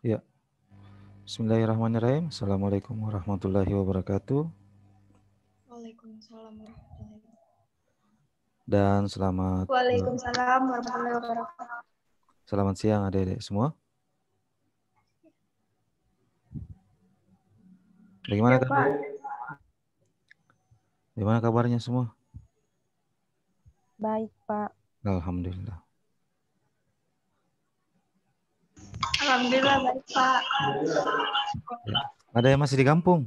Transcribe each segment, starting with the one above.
Ya, Bismillahirrahmanirrahim. Assalamualaikum warahmatullahi wabarakatuh. Waalaikumsalam warahmatullahi wabarakatuh. Dan selamat Waalaikumsalam warahmatullahi wabarakatuh. selamat siang adik-adik semua. Bagaimana Ya Pak, Bagaimana kabarnya semua? Baik, Pak. Alhamdulillah. alhamdulillah baik Pak. Ya. Ada yang masih di kampung?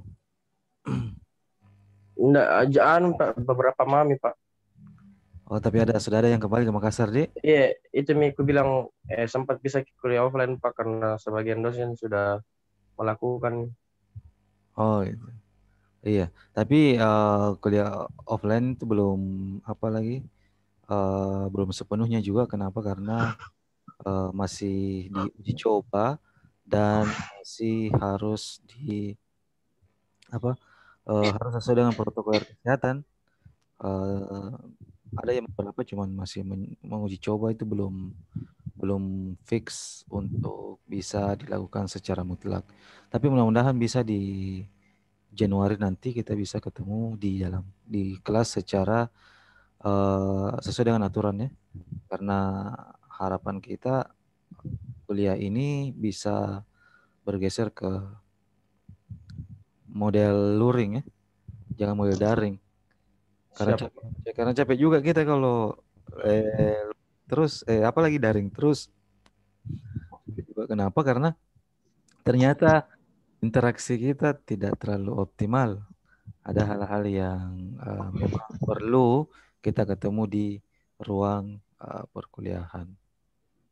Enggak, ajaan Pak, beberapa mami Pak. Oh, tapi sudah ada yang kembali ke Makassar, Dik? Iya, itu mi aku bilang sempat bisa kuliah offline Pak karena sebagian dosen sudah melakukan. Oh, itu. Iya. Tapi kuliah offline itu belum apa lagi? Belum sepenuhnya juga. Kenapa? Karena masih diuji coba dan masih harus apa? Harus sesuai dengan protokol kesehatan. Eh, ada yang beberapa cuman masih menguji coba, itu belum fix untuk bisa dilakukan secara mutlak. Tapi mudah-mudahan bisa di Januari nanti kita bisa ketemu di kelas secara sesuai dengan aturan ya. Karena harapan kita kuliah ini bisa bergeser ke model luring ya, jangan model daring. Karena Siap. capek juga kita kalau terus apalagi daring terus. Kenapa? Karena ternyata interaksi kita tidak terlalu optimal. Ada hal-hal yang memang perlu kita ketemu di ruang perkuliahan.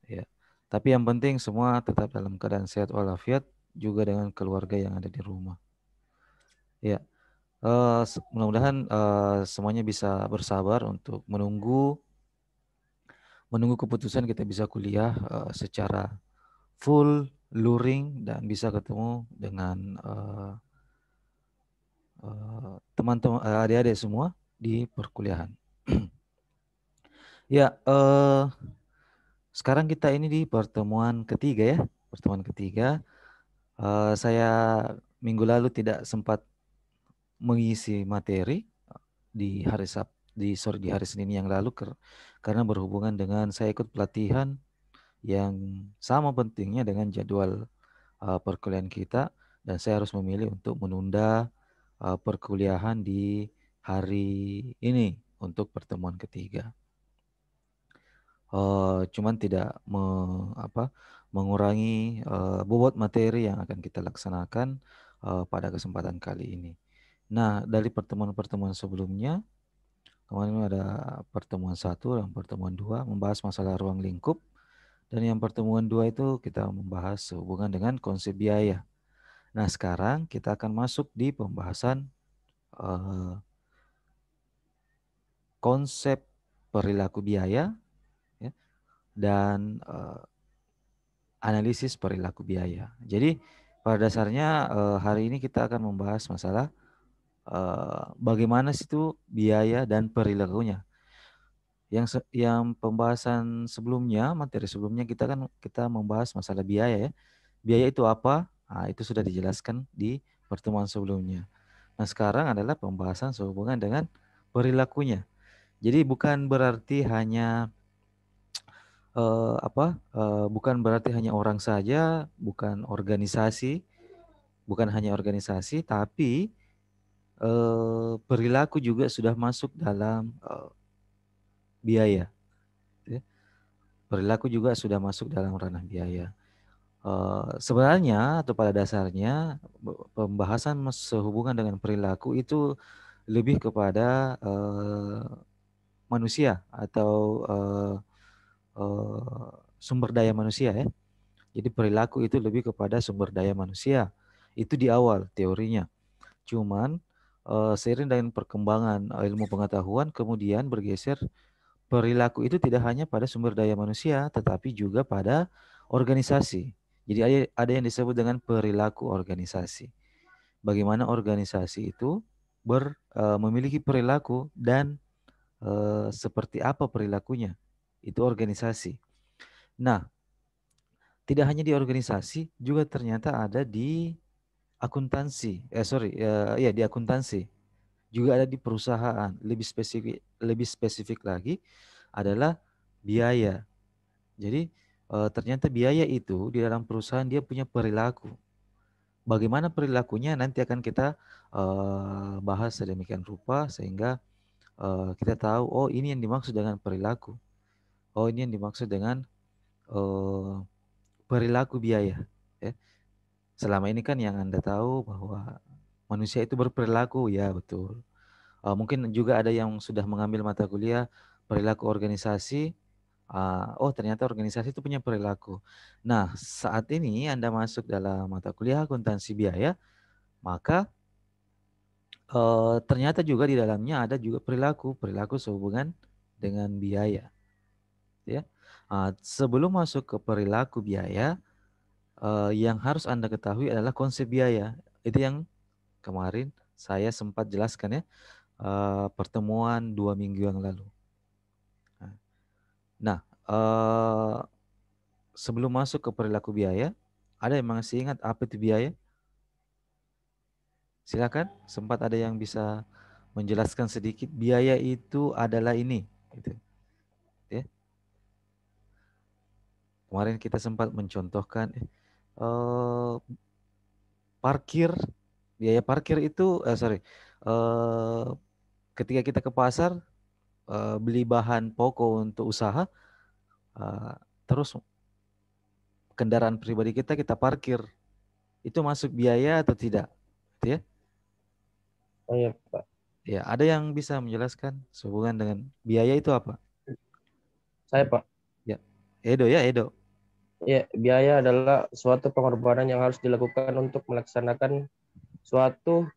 Ya. Tapi yang penting semua tetap dalam keadaan sehat walafiat, juga dengan keluarga yang ada di rumah. Ya. Mudah-mudahan semuanya bisa bersabar untuk menunggu keputusan kita bisa kuliah secara full luring dan bisa ketemu dengan teman-teman adik-adik semua di perkuliahan. Ya, sekarang kita ini di pertemuan ketiga ya. Pertemuan ketiga. Saya minggu lalu tidak sempat mengisi materi di hari di hari Senin yang lalu karena berhubungan dengan saya ikut pelatihan yang sama pentingnya dengan jadwal perkuliahan kita, dan saya harus memilih untuk menunda perkuliahan di hari ini untuk pertemuan ketiga. Cuman tidak mengurangi bobot materi yang akan kita laksanakan pada kesempatan kali ini. Nah, dari pertemuan-pertemuan sebelumnya, kemarin ada pertemuan 1 dan pertemuan 2 membahas masalah ruang lingkup, dan yang pertemuan 2 itu kita membahas hubungan dengan konsep biaya. Nah, sekarang kita akan masuk di pembahasan konsep perilaku biaya ya, dan analisis perilaku biaya. Jadi pada dasarnya hari ini kita akan membahas masalah bagaimana sih itu biaya dan perilakunya. Yang pembahasan sebelumnya, materi sebelumnya kita membahas masalah biaya ya. Biaya itu apa? Nah, itu sudah dijelaskan di pertemuan sebelumnya. Nah, sekarang adalah pembahasan sehubungan dengan perilakunya. Jadi bukan berarti hanya bukan berarti hanya orang saja, bukan hanya organisasi, tapi perilaku juga sudah masuk dalam biaya. Ya. Perilaku juga sudah masuk dalam ranah biaya. Sebenarnya atau pada dasarnya pembahasan sehubungan dengan perilaku itu lebih kepada manusia atau sumber daya manusia ya. Jadi perilaku itu lebih kepada sumber daya manusia. Itu di awal teorinya. Cuman seiring dengan perkembangan ilmu pengetahuan kemudian bergeser, perilaku itu tidak hanya pada sumber daya manusia tetapi juga pada organisasi. Jadi ada yang disebut dengan perilaku organisasi. Bagaimana organisasi itu memiliki perilaku dan seperti apa perilakunya. Itu organisasi. Nah, Tidak hanya di organisasi, juga ternyata ada di akuntansi. Ya di akuntansi. Juga ada di perusahaan. Lebih spesifik lagi adalah biaya. Jadi ternyata biaya itu di dalam perusahaan dia punya perilaku. Bagaimana perilakunya nanti akan kita bahas sedemikian rupa sehingga kita tahu, oh ini yang dimaksud dengan perilaku. Oh ini yang dimaksud dengan eh, perilaku biaya. Ya. Selama ini kan yang Anda tahu bahwa manusia itu berperilaku, ya betul. Mungkin juga ada yang sudah mengambil mata kuliah perilaku organisasi. Oh ternyata organisasi itu punya perilaku. Nah saat ini Anda masuk dalam mata kuliah akuntansi biaya, maka ternyata juga di dalamnya ada juga perilaku sehubungan dengan biaya. Ya, sebelum masuk ke perilaku biaya, yang harus Anda ketahui adalah konsep biaya. Itu yang kemarin saya sempat jelaskan ya, pertemuan 2 minggu yang lalu. Nah, sebelum masuk ke perilaku biaya, ada yang masih ingat apa itu biaya? Silakan, sempat ada yang bisa menjelaskan sedikit. Biaya itu adalah ini, gitu. Ya. Kemarin kita sempat mencontohkan parkir, biaya parkir itu, eh, ketika kita ke pasar beli bahan pokok untuk usaha, eh, terus kendaraan pribadi kita parkir, itu masuk biaya atau tidak? Gitu ya? Oh iya Pak. Ya, ada yang bisa menjelaskan sehubungan dengan biaya itu apa? Saya Pak. Ya, Edo ya, Edo. Ya, biaya adalah suatu pengorbanan yang harus dilakukan untuk melaksanakan suatu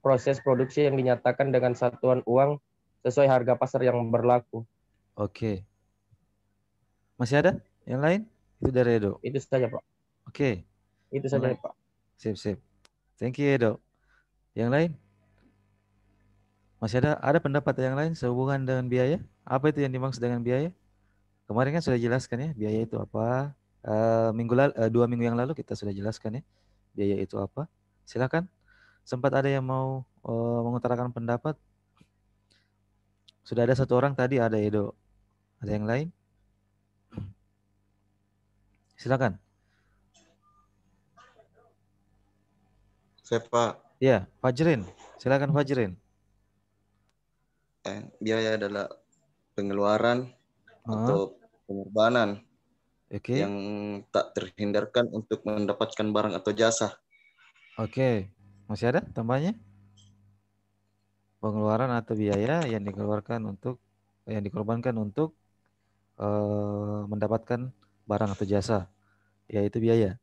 proses produksi yang dinyatakan dengan satuan uang sesuai harga pasar yang berlaku. Oke. Masih ada yang lain? Itu dari Edo. Itu saja Pak. Oke. Itu Yang saja lain? Pak. Sip, sip. Thank you, Edo. Yang lain? Masih ada pendapat yang lain sehubungan dengan biaya? Apa itu yang dimaksud dengan biaya? Kemarin kan sudah jelaskan ya, biaya itu apa? 2 minggu yang lalu kita sudah jelaskan ya, biaya itu apa. Silakan. Sempat ada yang mau mengutarakan pendapat? Sudah ada satu orang tadi, ada Edo. Ada yang lain? Silakan. Saya Pak, Ya, Fajrin. Silakan Fajrin. biaya adalah pengeluaran Heeh, atau pengorbanan Oke. yang tak terhindarkan untuk mendapatkan barang atau jasa. Oke. Masih ada tambahnya? Pengeluaran atau biaya yang dikorbankan untuk mendapatkan barang atau jasa, yaitu biaya.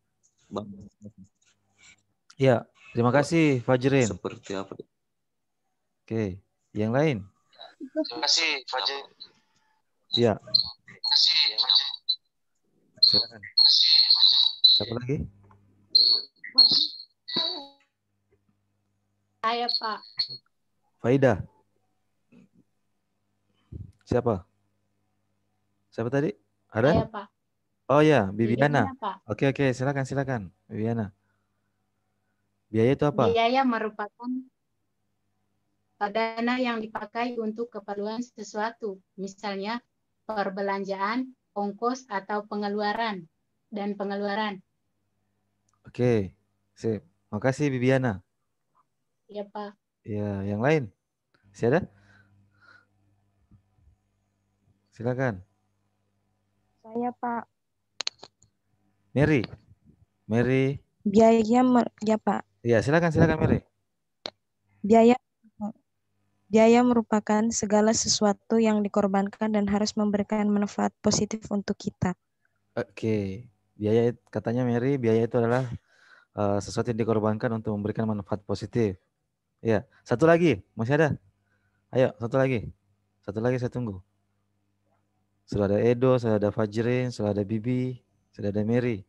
Ya, terima kasih Fajrin. Seperti apa? Oke, yang lain? Terima kasih, Fajar. Ya, silakan. Siapa lagi? Saya, Pak. Faida. Siapa? Siapa tadi? Saya, Ada? Pak. Oh ya, Bibiana. Bibiana, Pak. Oke, silakan, Bibiana. Biaya itu apa? Biaya merupakan dana yang dipakai untuk keperluan sesuatu, misalnya perbelanjaan, ongkos, atau pengeluaran dan pengeluaran. Oke, sip. Makasih Bibiana. Ya, Pak. Ya, yang lain? Masih ada? Silakan. Saya Pak, Mary. Mary. ya Pak, Ya, silakan Mary. biaya biaya merupakan segala sesuatu yang dikorbankan dan harus memberikan manfaat positif untuk kita. Oke. Katanya Mary, biaya itu adalah sesuatu yang dikorbankan untuk memberikan manfaat positif. Ya, satu lagi, masih ada? Ayo, satu lagi. Satu lagi saya tunggu. Sudah ada Edo, sudah ada Fajrin, sudah ada Bibi, sudah ada Mary.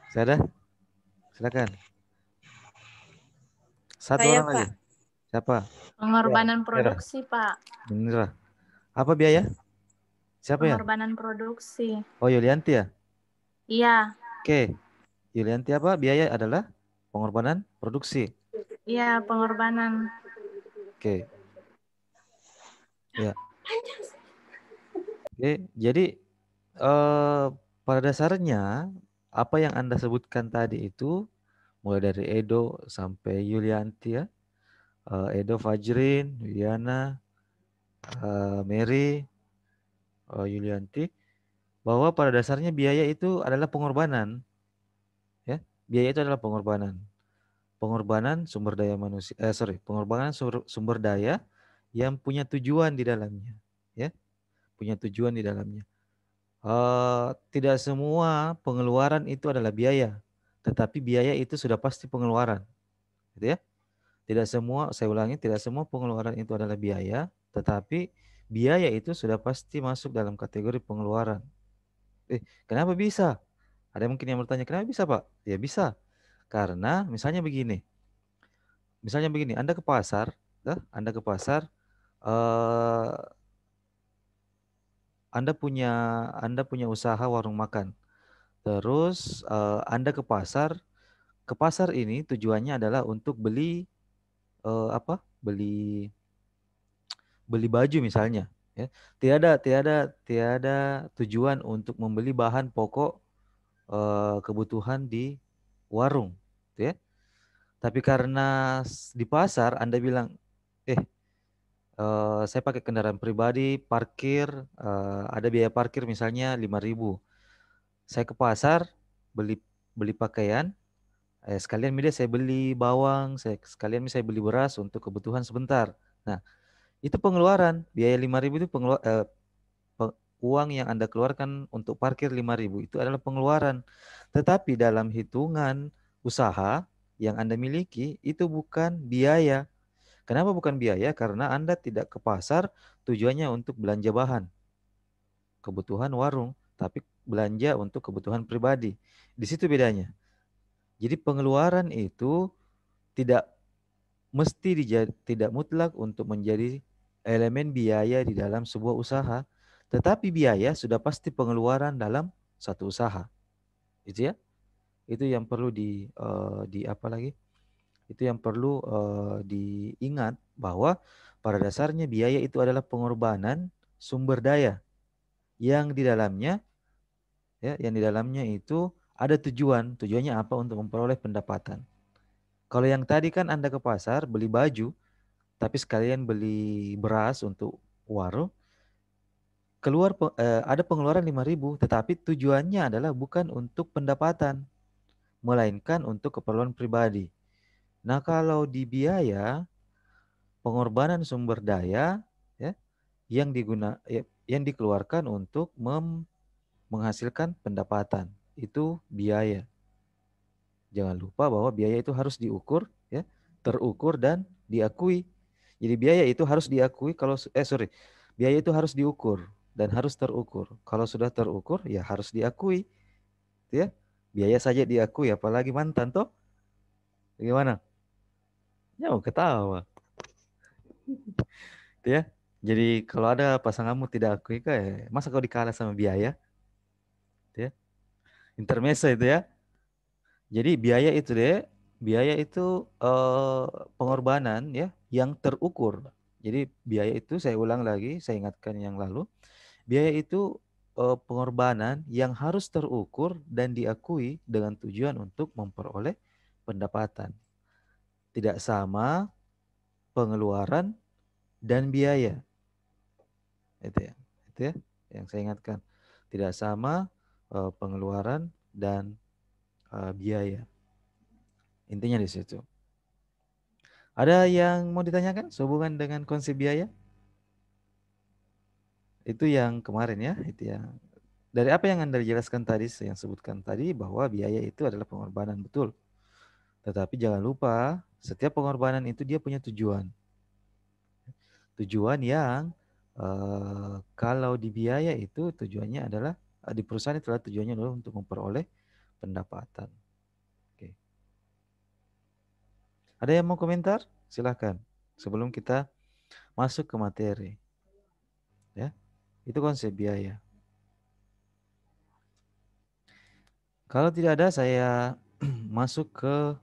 Sudah ada? Silakan. Satu Saya orang lagi. Pak, Siapa? Pengorbanan Mira. produksi, Pak. Mira. Apa biaya? Siapa ya? Pengorbanan produksi. Oh, Yulianti ya? Iya, Oke. Yulianti apa? Biaya adalah pengorbanan produksi. iya pengorbanan. Oke. Ya. Oke. Jadi pada dasarnya apa yang Anda sebutkan tadi itu mulai dari Edo sampai Yulianti ya. Edo, Fajrin, Widiana, Mary, Yulianti, bahwa pada dasarnya biaya itu adalah pengorbanan, ya. Biaya itu adalah pengorbanan, pengorbanan sumber daya manusia, pengorbanan sumber daya yang punya tujuan di dalamnya, ya, punya tujuan di dalamnya. Tidak semua pengeluaran itu adalah biaya, tetapi biaya itu sudah pasti pengeluaran, gitu ya. Tidak semua, saya ulangi, tidak semua pengeluaran itu adalah biaya, tetapi biaya itu sudah pasti masuk dalam kategori pengeluaran. Kenapa bisa? Ada mungkin yang bertanya, kenapa bisa, Pak? Ya bisa. Karena misalnya begini, Anda ke pasar, Anda ke pasar, eh, Anda punya usaha warung makan. Terus Anda ke pasar ini tujuannya adalah untuk beli apa? Beli baju misalnya, ya. Tiada tujuan untuk membeli bahan pokok kebutuhan di warung, gitu ya. Tapi karena di pasar Anda bilang, saya pakai kendaraan pribadi, parkir, ada biaya parkir misalnya 5.000. Saya ke pasar beli beli pakaian, sekalian media saya beli bawang, sekalian saya beli beras untuk kebutuhan sebentar. Nah, itu pengeluaran biaya 5.000 itu uang yang Anda keluarkan untuk parkir 5.000 itu adalah pengeluaran. Tetapi dalam hitungan usaha yang Anda miliki itu bukan biaya. Kenapa bukan biaya? Karena Anda tidak ke pasar tujuannya untuk belanja bahan, kebutuhan warung, tapi belanja untuk kebutuhan pribadi. Di situ bedanya. Jadi pengeluaran itu tidak tidak mutlak untuk menjadi elemen biaya di dalam sebuah usaha, tetapi biaya sudah pasti pengeluaran dalam satu usaha. Itu ya. Itu yang perlu di apa lagi? Itu yang perlu diingat bahwa pada dasarnya biaya itu adalah pengorbanan sumber daya yang di dalamnya, ya, yang di dalamnya itu ada tujuannya apa untuk memperoleh pendapatan. Kalau yang tadi kan Anda ke pasar beli baju, tapi sekalian beli beras untuk warung, ada pengeluaran 5.000, tetapi tujuannya adalah bukan untuk pendapatan, melainkan untuk keperluan pribadi. Nah, kalau di biaya, pengorbanan sumber daya, ya, yang dikeluarkan untuk menghasilkan pendapatan, itu biaya. Jangan lupa bahwa biaya itu harus diukur, ya, terukur dan diakui. Jadi biaya itu harus diakui biaya itu harus diukur dan harus terukur. Kalau sudah terukur ya harus diakui, ya. Biaya saja diakui apalagi mantan toh. Bagaimana? Ya mau ketawa. Ya. Jadi kalau ada pasanganmu tidak akui masa kau dikalah sama biaya? Ya. Intermezzo itu ya. Jadi biaya itu pengorbanan ya yang terukur. Jadi biaya itu saya ulang lagi, saya ingatkan yang lalu, biaya itu pengorbanan yang harus terukur dan diakui dengan tujuan untuk memperoleh pendapatan. Tidak sama pengeluaran dan biaya. Itu ya yang saya ingatkan. Tidak sama pengeluaran dan biaya. Intinya di situ. Ada yang mau ditanyakan sehubungan dengan konsep biaya? Itu yang kemarin ya, itu yang dari apa yang Anda jelaskan tadi, yang sebutkan tadi bahwa biaya itu adalah pengorbanan, betul. Tetapi jangan lupa, setiap pengorbanan itu dia punya tujuan. Tujuan yang kalau di biaya itu tujuannya adalah di perusahaan itu adalah tujuannya adalah untuk memperoleh pendapatan. Oke. Ada yang mau komentar? Silahkan. Sebelum kita masuk ke materi. Ya, itu konsep biaya. Kalau tidak ada, saya masuk ke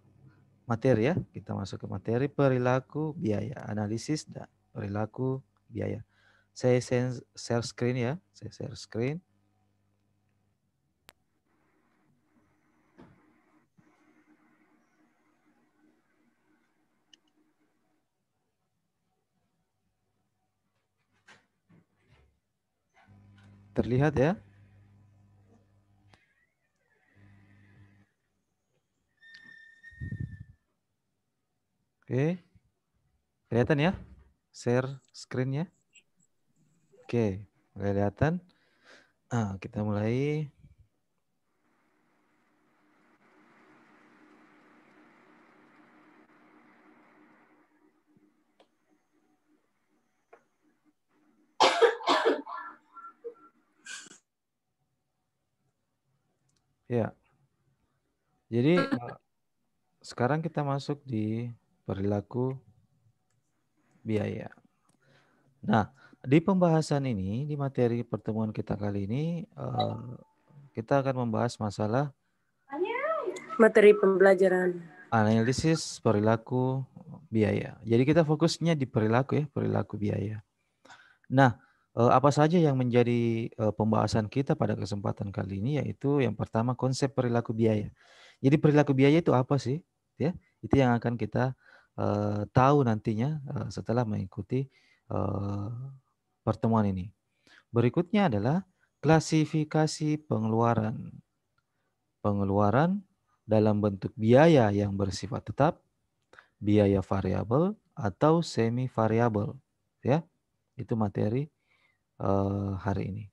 materi ya. Kita masuk ke materi perilaku biaya, analisis dan perilaku biaya. Saya share screen ya. Saya share screen. Terlihat ya? Oke. Kelihatan ya? Share screen-nya. Oke, kelihatan. Kita mulai. Ya. Jadi sekarang kita masuk di perilaku biaya. Nah, di pembahasan ini, di materi pertemuan kita kali ini, kita akan membahas masalah materi pembelajaran analisis perilaku biaya. Jadi kita fokusnya di perilaku ya, perilaku biaya. Nah, apa saja yang menjadi pembahasan kita pada kesempatan kali ini, yaitu yang pertama konsep perilaku biaya. Jadi perilaku biaya itu apa sih? Ya, itu yang akan kita tahu nantinya setelah mengikuti pertemuan ini. Berikutnya adalah klasifikasi pengeluaran. Pengeluaran dalam bentuk biaya yang bersifat tetap, biaya variabel atau semi variabel, ya. Itu materi hari ini.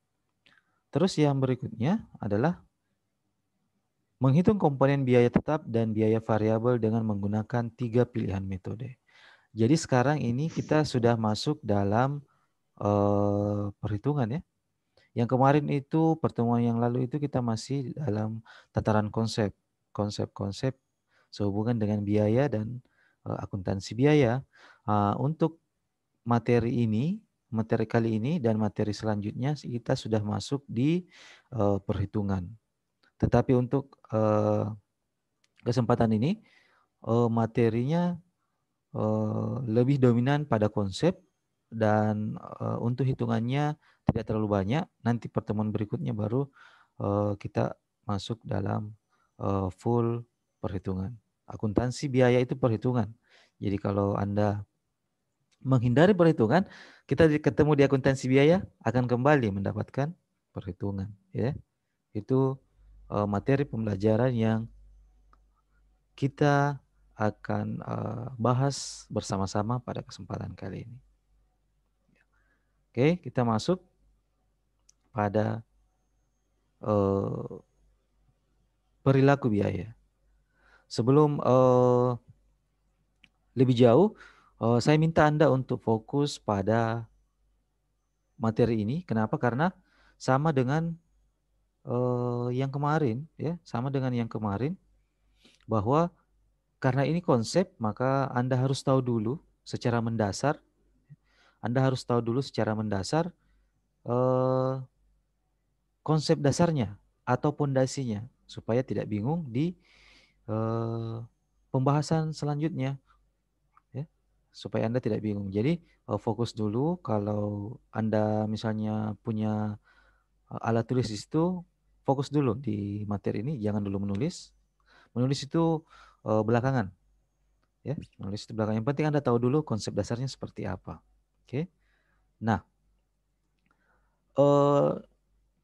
Terus yang berikutnya adalah menghitung komponen biaya tetap dan biaya variabel dengan menggunakan 3 pilihan metode. Jadi sekarang ini kita sudah masuk dalam perhitungan ya. Yang kemarin itu pertemuan yang lalu itu kita masih dalam tataran konsep-konsep sehubungan dengan biaya dan akuntansi biaya. Untuk materi kali ini dan materi selanjutnya kita sudah masuk di perhitungan. Tetapi untuk kesempatan ini materinya lebih dominan pada konsep dan untuk hitungannya tidak terlalu banyak. Nanti pertemuan berikutnya baru kita masuk dalam full perhitungan. Akuntansi biaya itu perhitungan. Jadi kalau Anda menghindari perhitungan, kita ketemu di akuntansi biaya akan kembali mendapatkan perhitungan. Ya, itu materi pembelajaran yang kita akan bahas bersama-sama pada kesempatan kali ini. Oke, kita masuk pada perilaku biaya. Sebelum lebih jauh, saya minta Anda untuk fokus pada materi ini. Kenapa? Karena sama dengan yang kemarin, ya, sama dengan yang kemarin, bahwa karena ini konsep, maka Anda harus tahu dulu secara mendasar. Anda harus tahu dulu secara mendasar konsep dasarnya atau pondasinya supaya tidak bingung di pembahasan selanjutnya, ya, supaya Anda tidak bingung. Jadi fokus dulu. Kalau Anda misalnya punya alat tulis di situ, fokus dulu di materi ini, jangan dulu menulis. Menulis itu belakangan, ya, menulis itu belakangan. Yang penting Anda tahu dulu konsep dasarnya seperti apa. Oke. Nah,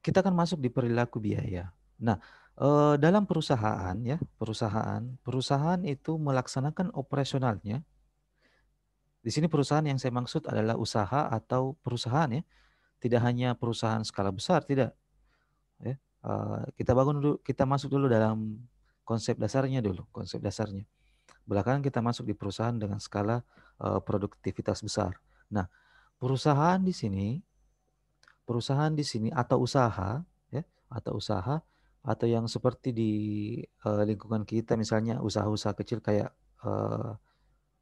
kita akan masuk di perilaku biaya. Nah, dalam perusahaan ya, perusahaan itu melaksanakan operasionalnya. Di sini perusahaan yang saya maksud adalah usaha atau perusahaan ya, tidak hanya perusahaan skala besar, tidak. Ya, kita masuk dulu dalam konsep dasarnya dulu, konsep dasarnya. Belakangan kita masuk di perusahaan dengan skala produktivitas besar. Nah, perusahaan di sini atau usaha ya, atau yang seperti di lingkungan kita, misalnya usaha-usaha kecil kayak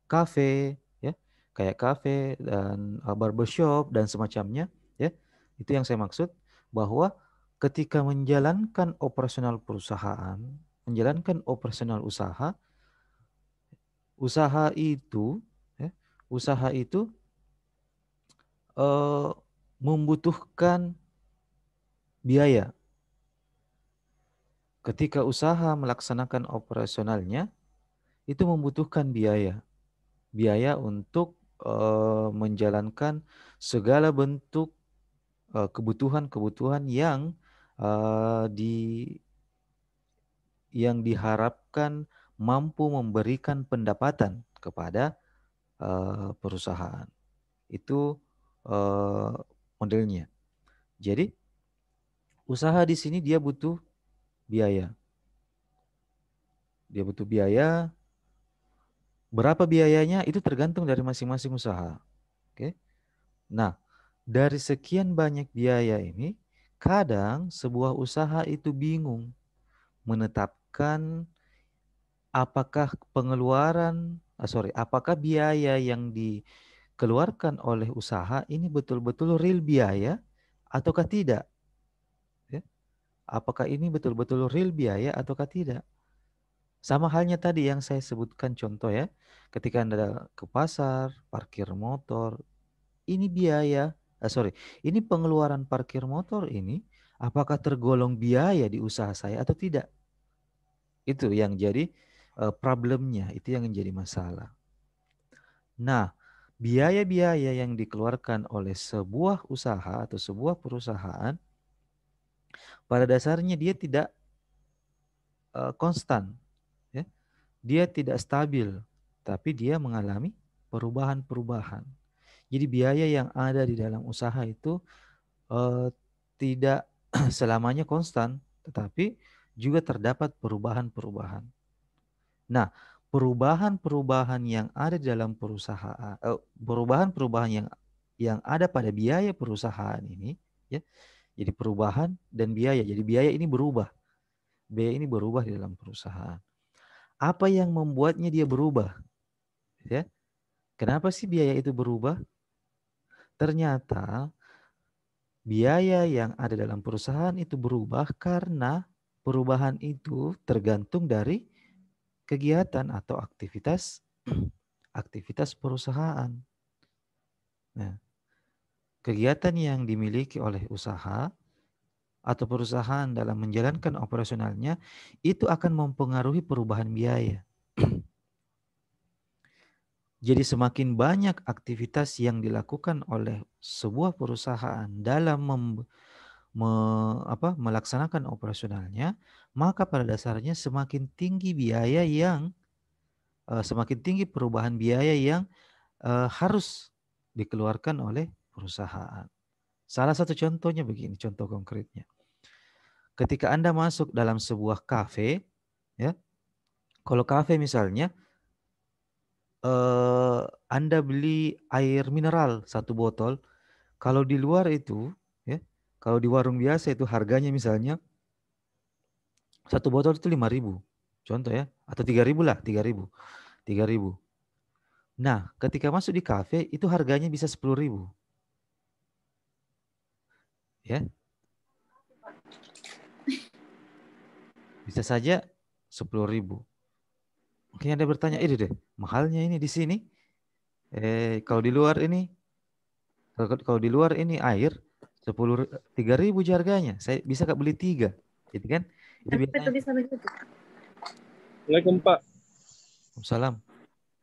kafe ya, kayak kafe dan barbershop dan semacamnya ya. Itu yang saya maksud, bahwa ketika menjalankan operasional perusahaan, menjalankan operasional usaha, usaha itu membutuhkan biaya. Ketika usaha melaksanakan operasionalnya, itu membutuhkan biaya. Biaya untuk menjalankan segala bentuk kebutuhan-kebutuhan yang diharapkan mampu memberikan pendapatan kepada perusahaan. Itu modelnya. Jadi usaha di sini dia butuh biaya. Dia butuh biaya. Berapa biayanya itu tergantung dari masing-masing usaha. Oke. Nah, dari sekian banyak biaya ini, kadang sebuah usaha itu bingung menetapkan apakah apakah biaya yang dikeluarkan oleh usaha ini betul-betul real biaya ataukah tidak? Ya. Apakah ini betul-betul real biaya ataukah tidak? Sama halnya tadi yang saya sebutkan contoh ya, ketika Anda ke pasar, parkir motor, ini ini pengeluaran parkir motor ini, apakah tergolong biaya di usaha saya atau tidak? Itu yang jadi problemnya, itu yang menjadi masalah. Nah, biaya-biaya yang dikeluarkan oleh sebuah usaha atau sebuah perusahaan, pada dasarnya dia tidak konstan. Dia tidak stabil, tapi dia mengalami perubahan-perubahan. Jadi biaya yang ada di dalam usaha itu tidak selamanya konstan, tetapi juga terdapat perubahan-perubahan. Nah, perubahan-perubahan yang ada di dalam perusahaan, perubahan-perubahan yang ada pada biaya perusahaan ini, ya, jadi perubahan dan biaya. Jadi biaya ini berubah di dalam perusahaan. Apa yang membuatnya dia berubah? Ya. Kenapa sih biaya itu berubah? Ternyata biaya yang ada dalam perusahaan itu berubah karena perubahan itu tergantung dari kegiatan atau aktivitas perusahaan. Nah, kegiatan yang dimiliki oleh usaha atau perusahaan dalam menjalankan operasionalnya itu akan mempengaruhi perubahan biaya. Jadi semakin banyak aktivitas yang dilakukan oleh sebuah perusahaan dalam melaksanakan operasionalnya, maka pada dasarnya semakin tinggi biaya semakin tinggi perubahan biaya yang harus dikeluarkan oleh perusahaan. Salah satu contohnya begini, contoh konkretnya. Ketika Anda masuk dalam sebuah kafe, ya, kalau kafe misalnya, Anda beli air mineral 1 botol, kalau di luar itu, ya, kalau di warung biasa itu harganya misalnya 1 botol itu 5.000, contoh ya, atau 3.000 lah, 3.000. Nah, ketika masuk di kafe itu harganya bisa 10.000. Ya. Bisa saja 10.000. Mungkin Anda bertanya, deh, mahalnya ini di sini. Kalau di luar ini air 3.000 harganya. Saya bisa nggak beli 3, gitu kan? Itu biasanya. Assalamualaikum Pak. Waalaikumsalam.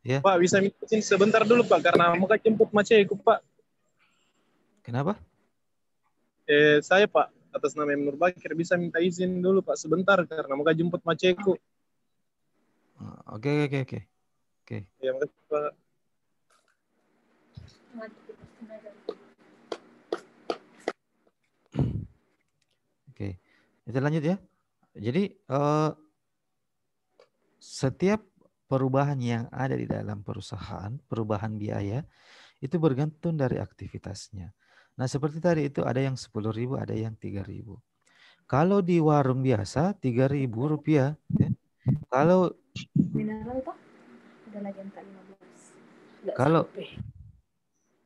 Ya. Pak bisa minta izin sebentar dulu Pak karena mau jemput macetku Pak. Kenapa? Saya Pak atas nama Nur Bakir bisa minta izin dulu Pak sebentar karena mau jemput macetku. Oke. Ya makasih Pak. Oke. Kita lanjut ya. Jadi setiap perubahan yang ada di dalam perusahaan, perubahan biaya, itu bergantung dari aktivitasnya. Nah seperti tadi itu ada yang 10.000, ada yang 3.000. Kalau di warung biasa 3.000 rupiah. Ya. Kalau mineral Pak, udah lagi angka 15. Kalau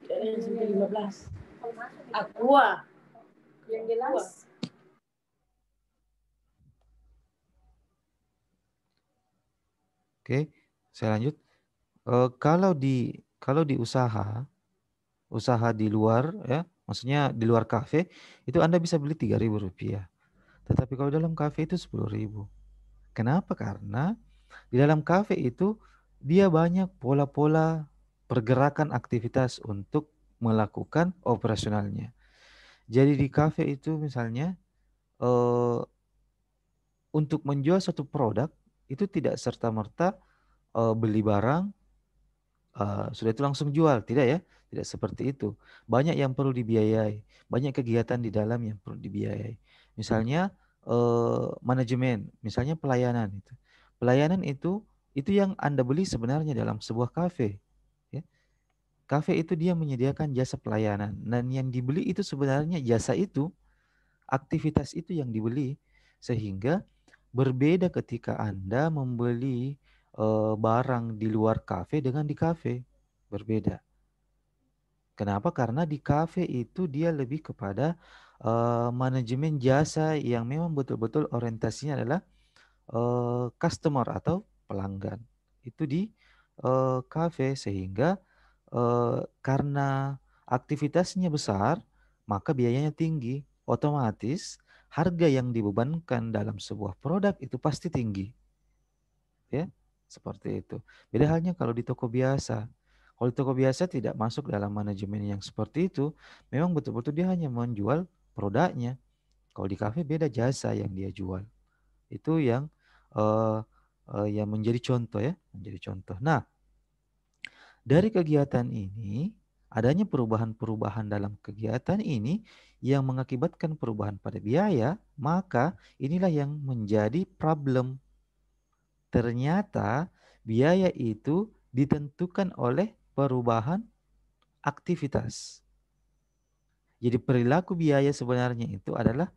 sampai 15. Aqua. Yang jelas. Oke, saya lanjut. Kalau di usaha di luar ya, maksudnya di luar kafe itu Anda bisa beli Rp3.000. Tetapi kalau dalam kafe itu 10.000. Kenapa? Karena di dalam kafe itu dia banyak pola-pola pergerakan aktivitas untuk melakukan operasionalnya. Jadi di kafe itu misalnya untuk menjual satu produk itu tidak serta-merta beli barang sudah itu langsung jual, tidak ya? Tidak seperti itu. Banyak yang perlu dibiayai, banyak kegiatan di dalam yang perlu dibiayai. Misalnya manajemen, misalnya pelayanan itu. Pelayanan itu yang Anda beli sebenarnya dalam sebuah kafe. Ya. Kafe itu dia menyediakan jasa pelayanan dan yang dibeli itu sebenarnya jasa itu, aktivitas itu yang dibeli, sehingga berbeda ketika Anda membeli barang di luar kafe dengan di kafe. Berbeda. Kenapa? Karena di kafe itu dia lebih kepada manajemen jasa yang memang betul-betul orientasinya adalah customer atau pelanggan. Itu di kafe, sehingga karena aktivitasnya besar, maka biayanya tinggi. Otomatis harga yang dibebankan dalam sebuah produk itu pasti tinggi. Ya, seperti itu. Beda halnya kalau di toko biasa. Kalau di toko biasa tidak masuk dalam manajemen yang seperti itu, memang betul-betul dia hanya menjual produknya. Kalau di kafe beda jasa yang dia jual. Itu yang menjadi contoh ya, menjadi contoh. Nah, dari kegiatan ini, adanya perubahan-perubahan dalam kegiatan ini yang mengakibatkan perubahan pada biaya, maka inilah yang menjadi problem. Ternyata biaya itu ditentukan oleh perubahan aktivitas. Jadi perilaku biaya sebenarnya itu adalah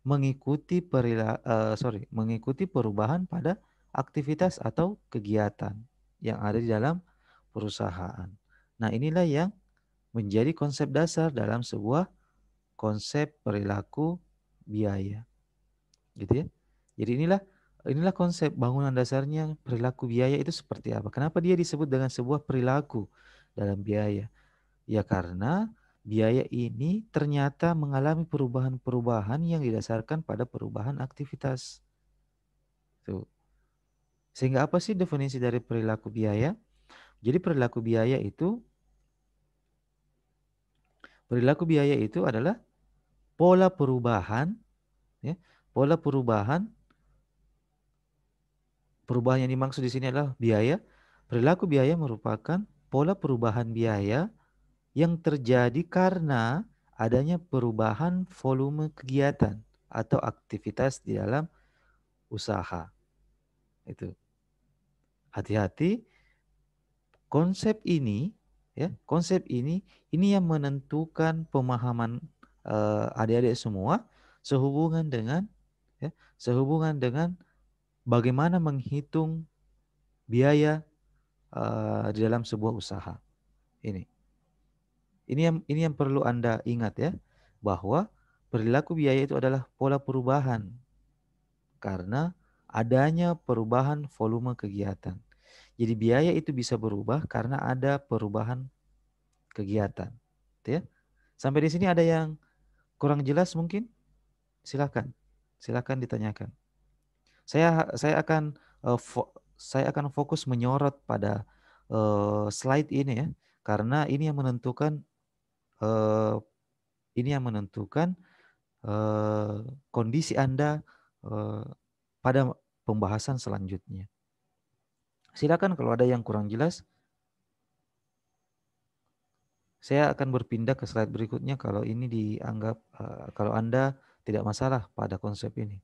mengikuti mengikuti perubahan pada aktivitas atau kegiatan yang ada di dalam perusahaan. Nah, inilah yang menjadi konsep dasar dalam sebuah konsep perilaku biaya. Gitu ya. Jadi inilah konsep bangunan dasarnya perilaku biaya itu seperti apa. Kenapa dia disebut dengan sebuah perilaku dalam biaya? Ya karena biaya ini ternyata mengalami perubahan-perubahan yang didasarkan pada perubahan aktivitas. Tuh. Sehingga apa sih definisi dari perilaku biaya? Jadi perilaku biaya itu adalah pola perubahan, ya, pola perubahan yang dimaksud di sini adalah biaya. Perilaku biaya merupakan pola perubahan biaya yang terjadi karena adanya perubahan volume kegiatan atau aktivitas di dalam usaha. Itu. Hati-hati, konsep ini yang menentukan pemahaman adik-adik semua sehubungan dengan bagaimana menghitung biaya di dalam sebuah usaha. Ini yang perlu Anda ingat ya, bahwa perilaku biaya itu adalah pola perubahan karena adanya perubahan volume kegiatan. Jadi biaya itu bisa berubah karena ada perubahan kegiatan. Ya. Sampai di sini ada yang kurang jelas mungkin? Silakan ditanyakan. Saya akan fokus menyorot pada slide ini ya, karena ini yang menentukan kondisi Anda pada pembahasan selanjutnya. Silakan kalau ada yang kurang jelas. Saya akan berpindah ke slide berikutnya kalau ini dianggap kalau Anda tidak masalah pada konsep ini.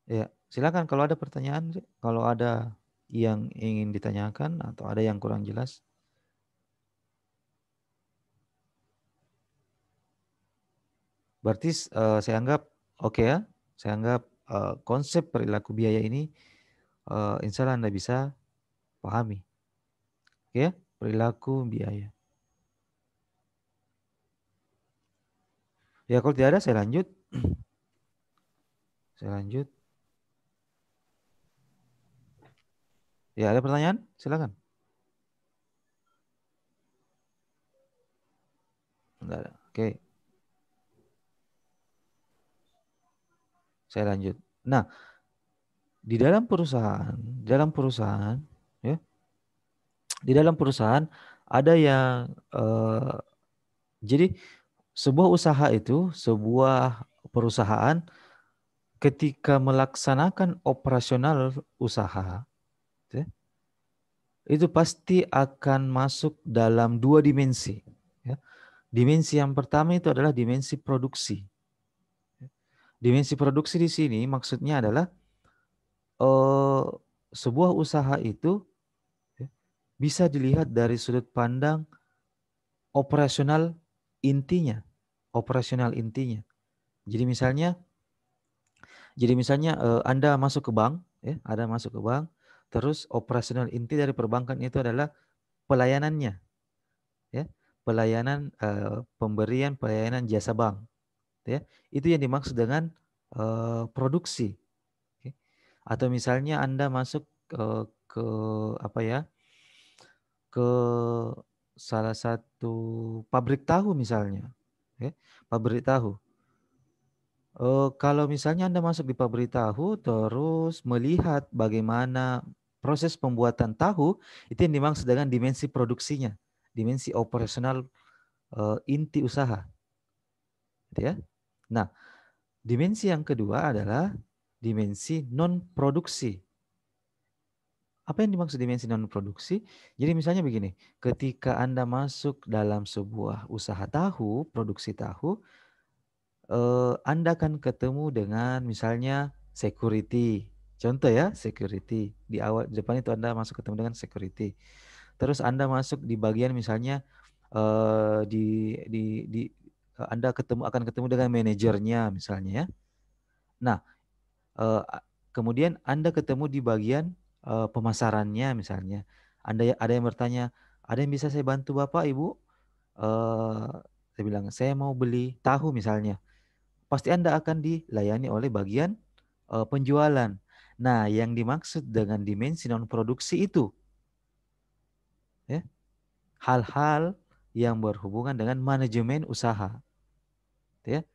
Ya, silakan kalau ada pertanyaan, kalau ada yang ingin ditanyakan atau ada yang kurang jelas. Berarti saya anggap oke ya. Saya anggap konsep perilaku biaya ini insya Allah Anda bisa pahami. Oke ya? perilaku, biaya. Ya, kalau tidak ada saya lanjut. Saya lanjut. Ya, ada pertanyaan? Silakan. Tidak ada. Oke. Saya lanjut. Nah, di dalam perusahaan, ya, di dalam perusahaan ada yang jadi sebuah usaha itu, sebuah perusahaan ketika melaksanakan operasional usaha, ya, itu pasti akan masuk dalam dua dimensi. Ya. Dimensi yang pertama itu adalah dimensi produksi. Dimensi produksi di sini maksudnya adalah sebuah usaha itu bisa dilihat dari sudut pandang operasional intinya. Operasional intinya. Jadi misalnya Anda masuk ke bank, ya, Anda masuk ke bank, terus operasional inti dari perbankan itu adalah pelayanannya, ya, pelayanan pemberian pelayanan jasa bank, ya, itu yang dimaksud dengan produksi. Okay. Atau misalnya Anda masuk ke apa ya, ke salah satu pabrik tahu misalnya, ya, pabrik tahu. Kalau misalnya Anda masuk di pabrik tahu terus melihat bagaimana proses pembuatan tahu, itu yang dimaksud dengan dimensi produksinya, dimensi operasional inti usaha. Gitu ya. Nah, dimensi yang kedua adalah dimensi non produksi. Apa yang dimaksud dimensi non produksi? Jadi misalnya begini, ketika Anda masuk dalam sebuah usaha tahu, produksi tahu, Anda akan ketemu dengan misalnya security. Contoh ya, security. Di awal di depan itu Anda masuk ketemu dengan security. Terus Anda masuk di bagian misalnya Anda akan ketemu dengan manajernya misalnya ya. Nah, kemudian Anda ketemu di bagian pemasarannya misalnya. Ada yang bertanya, ada yang bisa saya bantu Bapak, Ibu? Saya bilang, saya mau beli tahu misalnya. Pasti Anda akan dilayani oleh bagian penjualan. Nah, yang dimaksud dengan dimensi non produksi itu, ya, hal-hal yang berhubungan dengan manajemen usaha, ya,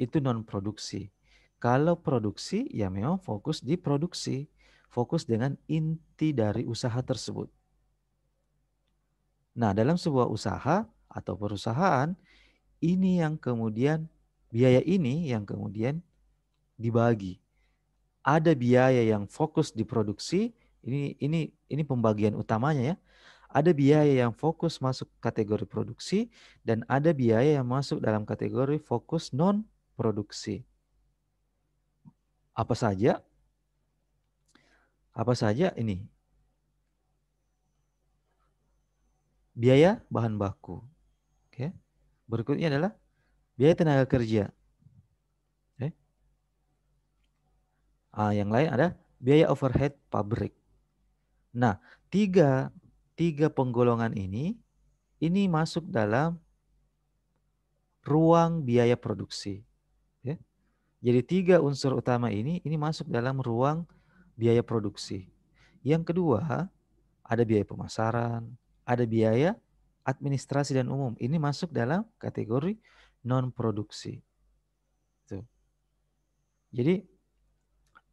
itu non produksi. Kalau produksi, ya memang fokus di produksi, fokus dengan inti dari usaha tersebut. Nah, dalam sebuah usaha atau perusahaan, ini yang kemudian biaya ini yang kemudian dibagi. Ada biaya yang fokus di produksi, ini pembagian utamanya ya. Ada biaya yang fokus masuk kategori produksi dan ada biaya yang masuk dalam kategori fokus non produksi. Apa saja? Apa saja ini? Biaya bahan baku. Oke. Berikutnya adalah biaya tenaga kerja. Oke. Yang lain ada biaya overhead pabrik. Nah, tiga penggolongan ini masuk dalam ruang biaya produksi. Ya. Jadi 3 unsur utama ini masuk dalam ruang biaya produksi. Yang kedua, ada biaya pemasaran, ada biaya administrasi dan umum. Ini masuk dalam kategori non produksi. Tuh. Jadi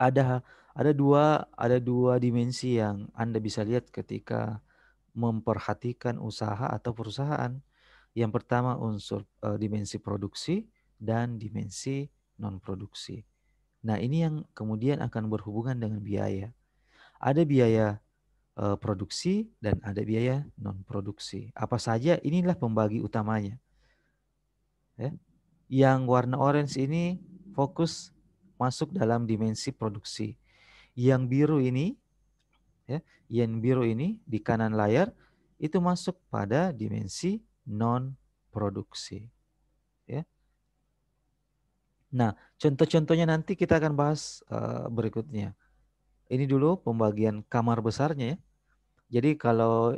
ada dua dimensi yang Anda bisa lihat ketika memperhatikan usaha atau perusahaan. Yang pertama unsur dimensi produksi dan dimensi non produksi. Nah, ini yang kemudian akan berhubungan dengan biaya. Ada biaya produksi dan ada biaya non produksi. Apa saja? Inilah pembagi utamanya. Ya. Yang warna orange ini fokus masuk dalam dimensi produksi. Yang biru ini, ya, yang biru ini di kanan layar itu masuk pada dimensi non produksi. Ya. Nah, contoh-contohnya nanti kita akan bahas berikutnya. Ini dulu pembagian kamar besarnya ya. Jadi kalau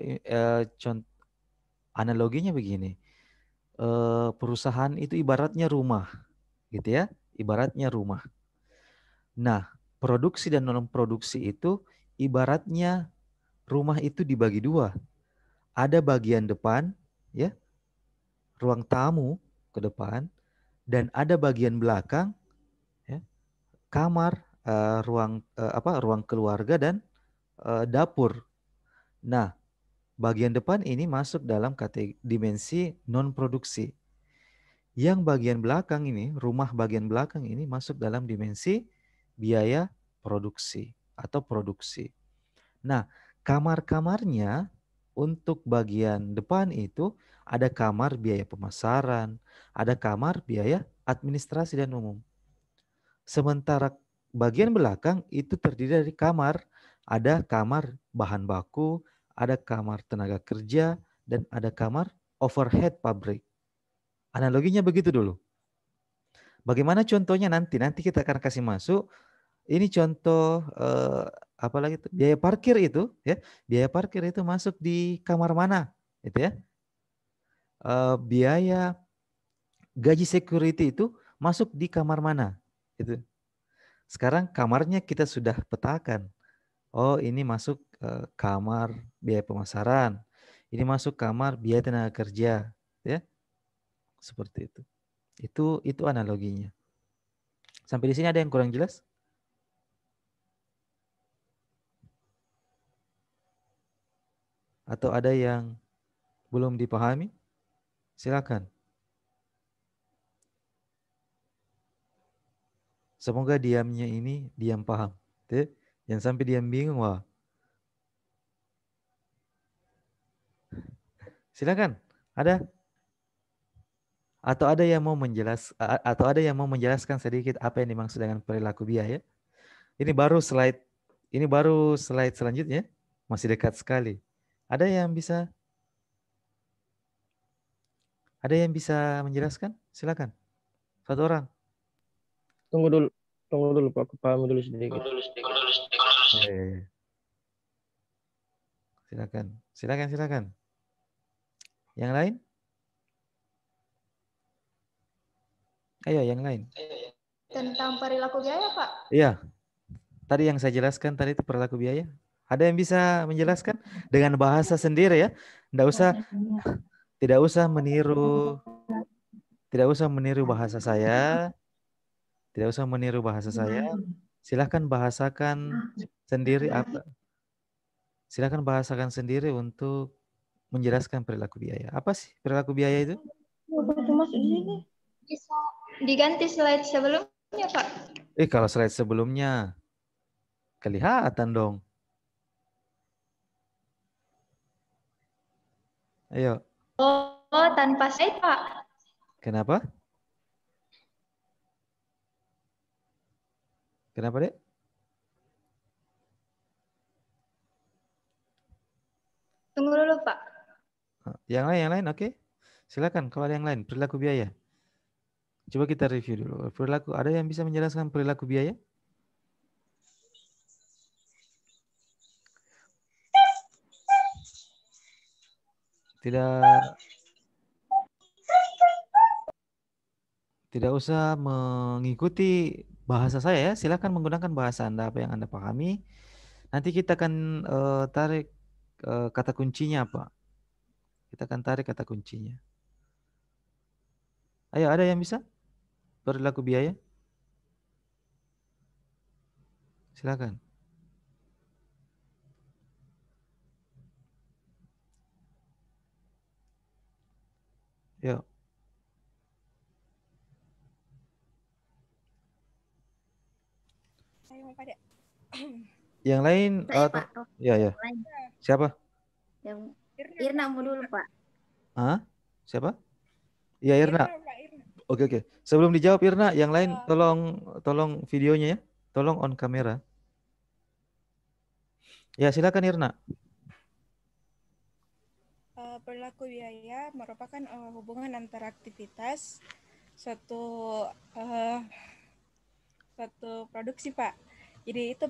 analoginya begini, perusahaan itu ibaratnya rumah, gitu ya, ibaratnya rumah. Nah, produksi dan non produksi itu ibaratnya rumah itu dibagi dua. Ada bagian depan, ya, ruang tamu ke depan, dan ada bagian belakang, ya, kamar, ruang keluarga dan dapur. Nah, bagian depan ini masuk dalam kategori dimensi non produksi. Yang bagian belakang ini, rumah bagian belakang ini masuk dalam dimensi biaya produksi atau produksi. Nah, kamar-kamarnya untuk bagian depan itu ada kamar biaya pemasaran, ada kamar biaya administrasi dan umum. Sementara bagian belakang itu terdiri dari kamar, ada kamar bahan baku, ada kamar tenaga kerja, dan ada kamar overhead pabrik. Analoginya begitu dulu. Bagaimana contohnya nanti? Nanti kita akan kasih masuk. Ini contoh apa lagi itu? Biaya parkir itu, ya. Biaya parkir itu masuk di kamar mana? Itu ya. Biaya gaji security itu masuk di kamar mana? Itu. Sekarang kamarnya kita sudah petakan. Oh, ini masuk kamar biaya pemasaran. Ini masuk kamar biaya tenaga kerja, ya. Seperti itu. Itu analoginya. Sampai di sini ada yang kurang jelas? Atau ada yang belum dipahami? Silakan. Semoga diamnya ini diam paham. Jangan sampai diam bingung. Wah. Silakan. Ada? Atau ada yang mau menjelaskan sedikit apa yang dimaksud dengan perilaku biaya? Ini baru slide selanjutnya. Masih dekat sekali. Ada yang bisa menjelaskan? Silakan. Satu orang. Tunggu dulu Pak, aku pahami dulu sedikit. Silakan. Yang lain? Ayo, yang lain. Tentang perilaku biaya, Pak. Iya. Tadi yang saya jelaskan tadi itu perilaku biaya. Ada yang bisa menjelaskan dengan bahasa sendiri ya? Tidak usah meniru bahasa saya. Tidak usah meniru bahasa saya. Silakan bahasakan sendiri untuk menjelaskan perilaku biaya. Apa sih perilaku biaya itu? Bisa diganti slide sebelumnya, Pak. Kalau slide sebelumnya kelihatan dong. Ayo. Oh, tanpa slide, Pak. Kenapa? Kenapa, Dek? Tunggu dulu, Pak. Yang lain, oke. Silakan kalau ada yang lain, perilaku biaya. Coba kita review dulu. Ada yang bisa menjelaskan perilaku biaya? Tidak usah mengikuti bahasa saya ya. Silakan menggunakan bahasa Anda apa yang Anda pahami. Nanti kita akan tarik kata kuncinya apa. Kita akan tarik kata kuncinya. Ayo, ada yang bisa? Perilaku biaya? Silakan. Yuk. Yang lain? Saya, Pak. Ya. Siapa? Yang Irna mau dulu, Pak. Siapa? Iya, Irna. Oke. Sebelum dijawab Irna, yang lain tolong videonya ya. Tolong on kamera. Ya, silakan Irna. Perilaku biaya merupakan hubungan antara aktivitas suatu produksi, Pak, Jadi itu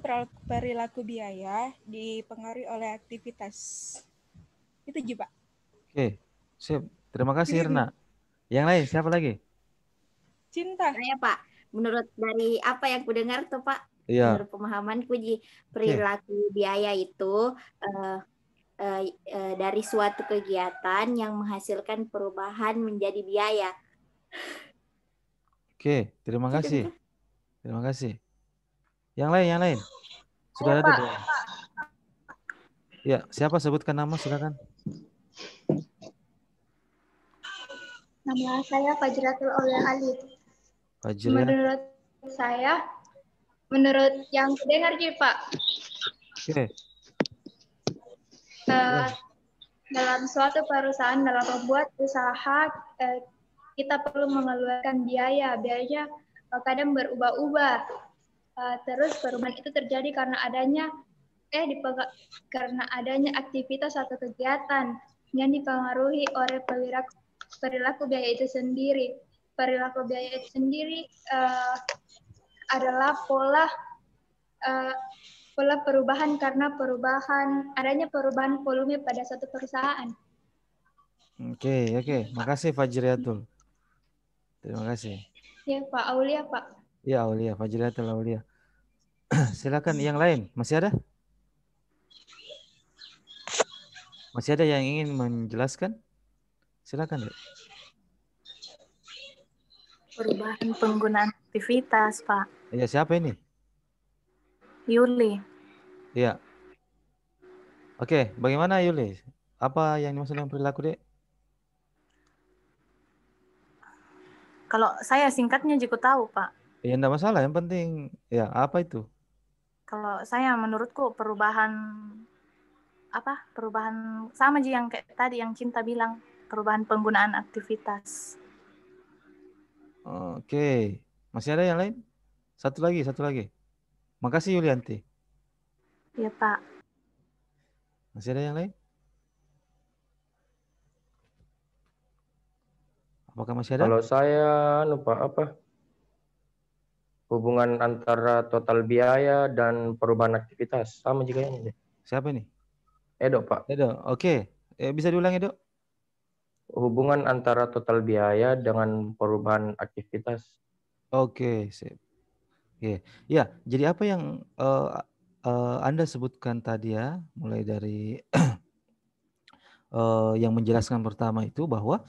perilaku biaya dipengaruhi oleh aktivitas. Itu juga, Pak. Oke, sip. Terima kasih Irna. Yang lain siapa lagi? Cinta. Saya Pak, menurut dari apa yang ku dengar tuh Pak, Iya. menurut pemahamanku perilaku biaya itu dari suatu kegiatan yang menghasilkan perubahan menjadi biaya. Oke, terima kasih. Terima kasih. Yang lain. Sudah ada Pak. dua. Ya, siapa sebutkan nama silakan. Nama saya Fajratul Aulia Ali. Fajriah. Menurut saya, menurut yang dengar Pak, Oke. dalam suatu perusahaan, dalam membuat usaha, kita perlu mengeluarkan biaya. Biayanya kadang berubah-ubah. Terus perubahan itu terjadi karena adanya aktivitas atau kegiatan yang dipengaruhi oleh perilaku biaya itu sendiri. Perilaku biaya itu sendiri adalah pola perubahan karena adanya perubahan volume pada suatu perusahaan. Oke. Makasih Fajriatul. Terima kasih. Ya Pak Aulia, Pak. Ya Aulia, Fajriatul Aulia. Silakan yang lain. Masih ada? Masih ada yang ingin menjelaskan? Silakan, Dek. Perubahan penggunaan aktivitas, Pak. Iya, siapa ini? Yuli. Iya. Oke, bagaimana Yuli? Apa yang dimaksud dengan perilaku, Dek? Kalau saya singkatnya juga tahu, Pak. Ya, enggak masalah. Yang penting, ya apa itu? Kalau saya menurutku perubahan sama aja yang kayak tadi yang Cinta bilang, perubahan penggunaan aktivitas. Oke. Masih ada yang lain? Satu lagi. Makasih Yulianti. Iya, Pak. Masih ada yang lain? Apakah masih ada? Kalau saya lupa apa? Hubungan antara total biaya dan perubahan aktivitas. Sama juga ini. Siapa ini? Edo, Pak. Edo, oke. Bisa diulangi, Edo? Hubungan antara total biaya dengan perubahan aktivitas. Oke, sip. Ya, jadi apa yang Anda sebutkan tadi ya, mulai dari yang menjelaskan pertama itu bahwa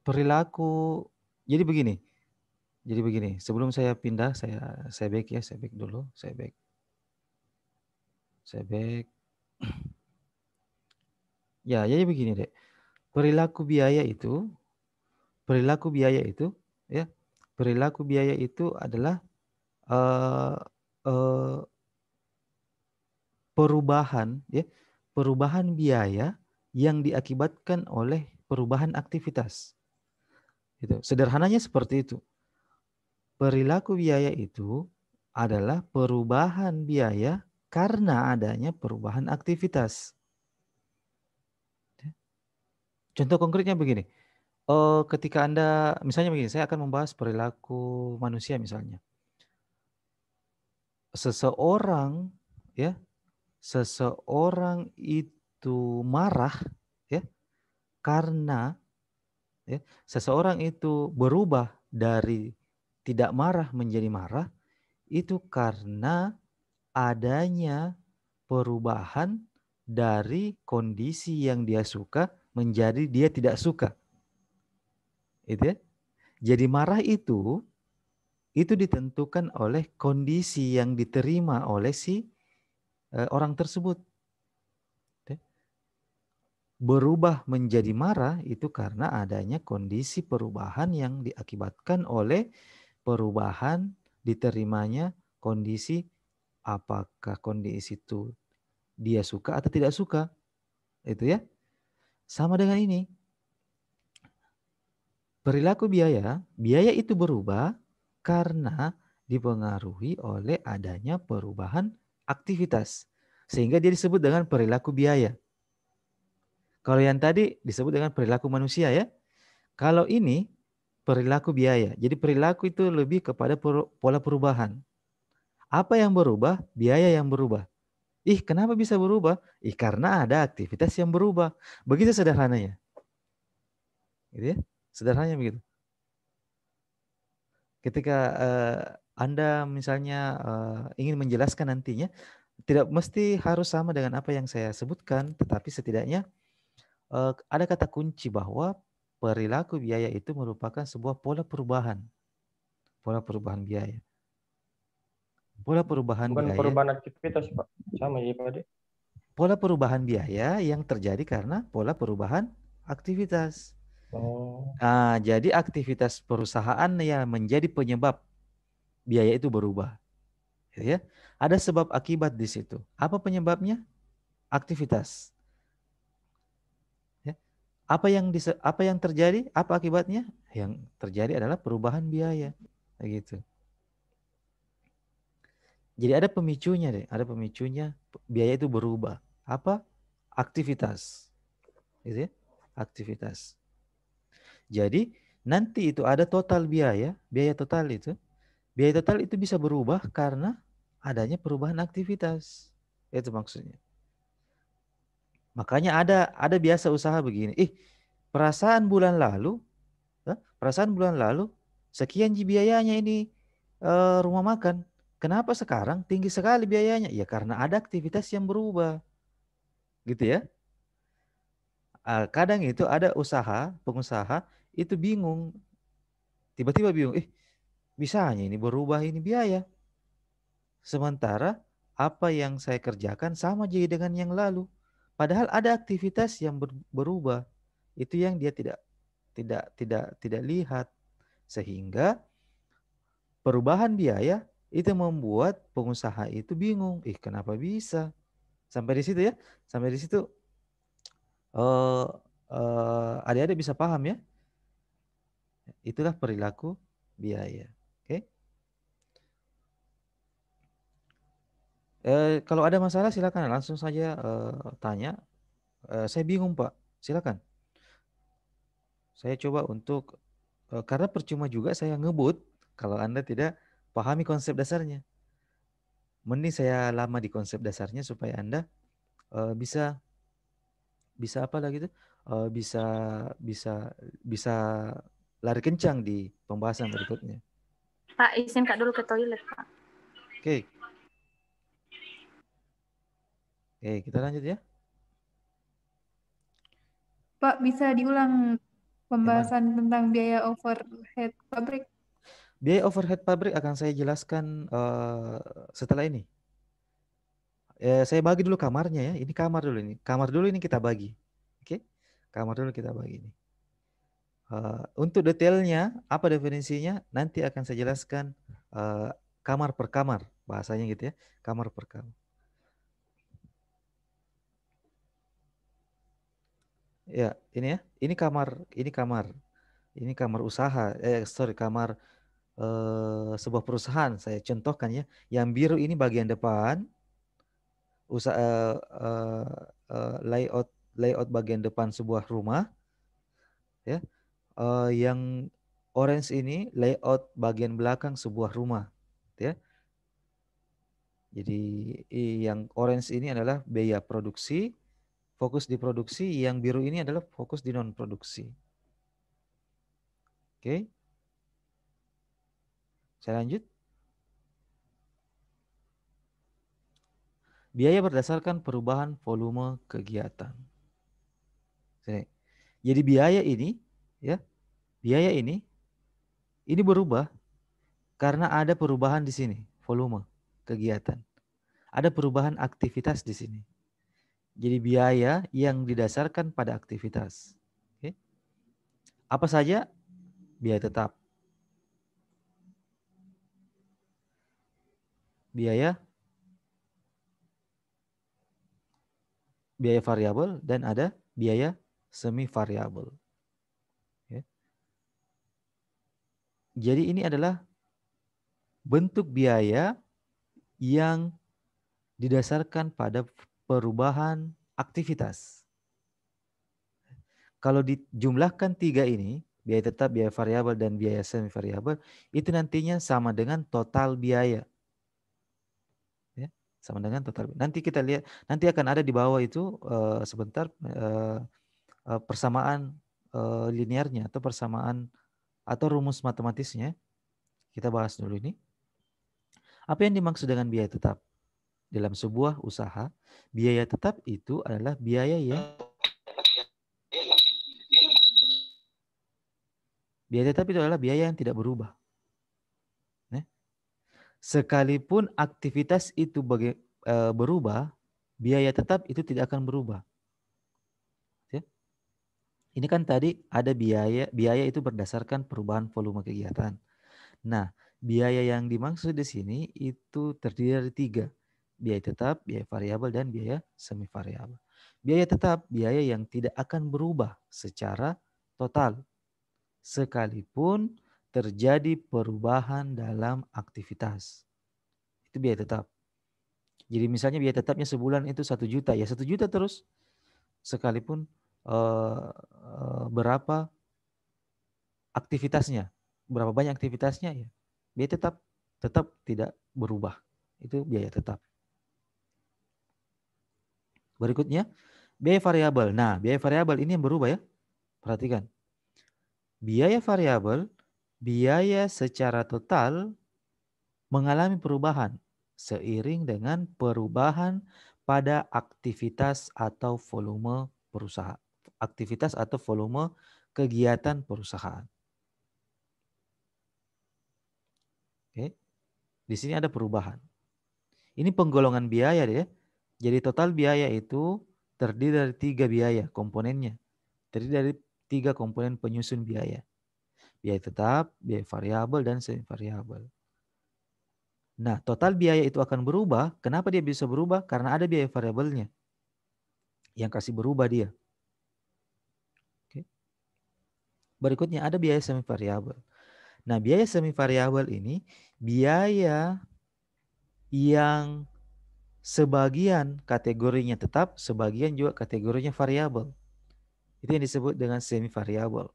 perilaku, jadi begini, sebelum saya pindah, saya back dulu. Ya, jadi begini deh. Perilaku biaya itu adalah perubahan biaya yang diakibatkan oleh perubahan aktivitas. Itu. Sederhananya seperti itu. Perilaku biaya itu adalah perubahan biaya karena adanya perubahan aktivitas. Contoh konkretnya begini. Ketika Anda, misalnya begini, saya akan membahas perilaku manusia misalnya. Seseorang itu marah ya karena seseorang itu berubah dari tidak marah menjadi marah itu karena adanya perubahan dari kondisi yang dia suka menjadi dia tidak suka. Itu ya. Jadi marah itu ditentukan oleh kondisi yang diterima oleh si orang tersebut. Berubah menjadi marah itu karena adanya kondisi perubahan yang diakibatkan oleh perubahan diterimanya kondisi, apakah kondisi itu dia suka atau tidak suka. Itu ya. Sama dengan ini. Perilaku biaya itu berubah karena dipengaruhi oleh adanya perubahan aktivitas. Sehingga dia disebut dengan perilaku biaya. Kalau yang tadi disebut dengan perilaku manusia ya. Kalau ini perilaku biaya. Jadi perilaku itu lebih kepada pola perubahan. Apa yang berubah? Biaya yang berubah. Kenapa bisa berubah? Karena ada aktivitas yang berubah. Begitu sederhananya. Gitu ya? Sederhananya begitu. Ketika Anda misalnya ingin menjelaskan nantinya, tidak mesti harus sama dengan apa yang saya sebutkan, tetapi setidaknya ada kata kunci bahwa perilaku biaya itu merupakan sebuah pola perubahan. Pola perubahan biaya. Pola perubahan Bukan biaya. perubahan aktivitas, Pak. Sama ya, Pak. Pola perubahan biaya yang terjadi karena pola perubahan aktivitas. Jadi aktivitas perusahaan yang menjadi penyebab biaya itu berubah. Ya. Ada sebab akibat di situ. Apa penyebabnya? Aktivitas. Ya. Apa yang terjadi? Apa akibatnya? Yang terjadi adalah perubahan biaya. Begitu. Jadi ada pemicunya deh, ada pemicunya biaya itu berubah. Apa? Aktivitas. Gitu ya? Aktivitas. Jadi nanti itu ada total biaya total itu. Biaya total itu bisa berubah karena adanya perubahan aktivitas. Itu maksudnya. Makanya ada biasa usaha begini. Perasaan bulan lalu sekian biayanya ini rumah makan. Kenapa sekarang tinggi sekali biayanya? Ya karena ada aktivitas yang berubah. Gitu ya. Kadang itu ada pengusaha itu bingung. Tiba-tiba bingung, bisanya ini berubah ini biaya. Sementara apa yang saya kerjakan sama jadi dengan yang lalu. Padahal ada aktivitas yang berubah. Itu yang dia tidak lihat. Sehingga perubahan biaya itu membuat pengusaha itu bingung. Kenapa bisa? Sampai di situ ya. Sampai di situ adik-adik bisa paham ya. Itulah perilaku biaya. Oke. Kalau ada masalah silakan langsung saja tanya. Saya bingung Pak. Silakan. Saya coba untuk karena percuma juga saya ngebut kalau Anda tidak pahami konsep dasarnya. Mending saya lama di konsep dasarnya supaya Anda bisa apa lagi tuh? Bisa lari kencang di pembahasan berikutnya. Pak, izin Kak dulu ke toilet, Pak. Oke, kita lanjut ya. Pak, bisa diulang pembahasan tentang biaya overhead pabrik? Biaya overhead pabrik akan saya jelaskan setelah ini. Saya bagi dulu kamarnya ya. Ini kamar dulu ini. Kamar dulu ini kita bagi. Oke? Kamar dulu kita bagi ini. Untuk detailnya, apa definisinya? Nanti akan saya jelaskan kamar per kamar. Bahasanya gitu ya. Kamar per kamar. Ya, ini ya. Ini kamar usaha. Kamar sebuah perusahaan. Saya contohkan ya. Yang biru ini bagian depan. Layout bagian depan sebuah rumah. Ya. Yang orange ini layout bagian belakang sebuah rumah. Ya. Jadi yang orange ini adalah biaya produksi, fokus di produksi, yang biru ini adalah fokus di non produksi. Oke. Saya lanjut. Biaya berdasarkan perubahan volume kegiatan. Jadi biaya ini ya, biaya ini berubah karena ada perubahan di sini, volume kegiatan. Ada perubahan aktivitas di sini. Jadi biaya yang didasarkan pada aktivitas. Oke. Apa saja? Biaya tetap. Biaya variabel dan ada biaya semi variabel. Ya. Jadi ini adalah bentuk biaya yang didasarkan pada perubahan aktivitas. Kalau dijumlahkan 3 ini, biaya tetap, biaya variabel, dan biaya semi variabel itu nantinya sama dengan total biaya. Ya, sama dengan total. Nanti kita lihat, nanti akan ada di bawah itu sebentar persamaan linearnya atau persamaan atau rumus matematisnya. Kita bahas dulu ini. Apa yang dimaksud dengan biaya tetap? Dalam sebuah usaha, biaya tetap itu adalah biaya yang tidak berubah. Sekalipun aktivitas itu berubah, biaya tetap itu tidak akan berubah. Ya. Ini kan tadi ada biaya itu berdasarkan perubahan volume kegiatan. Nah, biaya yang dimaksud di sini itu terdiri dari 3. Biaya tetap, biaya variabel, dan biaya semi variabel. Biaya tetap, biaya yang tidak akan berubah secara total. Sekalipun terjadi perubahan dalam aktivitas. Itu biaya tetap. Jadi misalnya biaya tetapnya sebulan itu 1 juta. Ya 1 juta terus. Sekalipun berapa aktivitasnya. Berapa banyak aktivitasnya ya. Biaya tetap tidak berubah. Itu biaya tetap. Berikutnya, biaya variabel. Nah, biaya variabel ini yang berubah ya. Perhatikan. Biaya variabel, biaya secara total mengalami perubahan seiring dengan perubahan pada aktivitas atau volume perusahaan. Aktivitas atau volume kegiatan perusahaan. Oke. Di sini ada perubahan. Ini penggolongan biaya deh. Jadi total biaya itu terdiri dari 3 biaya komponennya. Terdiri dari 3 komponen penyusun biaya. Biaya tetap, biaya variabel, dan semi variabel. Nah, total biaya itu akan berubah. Kenapa dia bisa berubah? Karena ada biaya variabelnya yang kasih berubah dia. Oke. Berikutnya ada biaya semi variabel. Nah, biaya semi variabel ini biaya yang sebagian kategorinya tetap, sebagian juga kategorinya variabel. Itu yang disebut dengan semi variabel.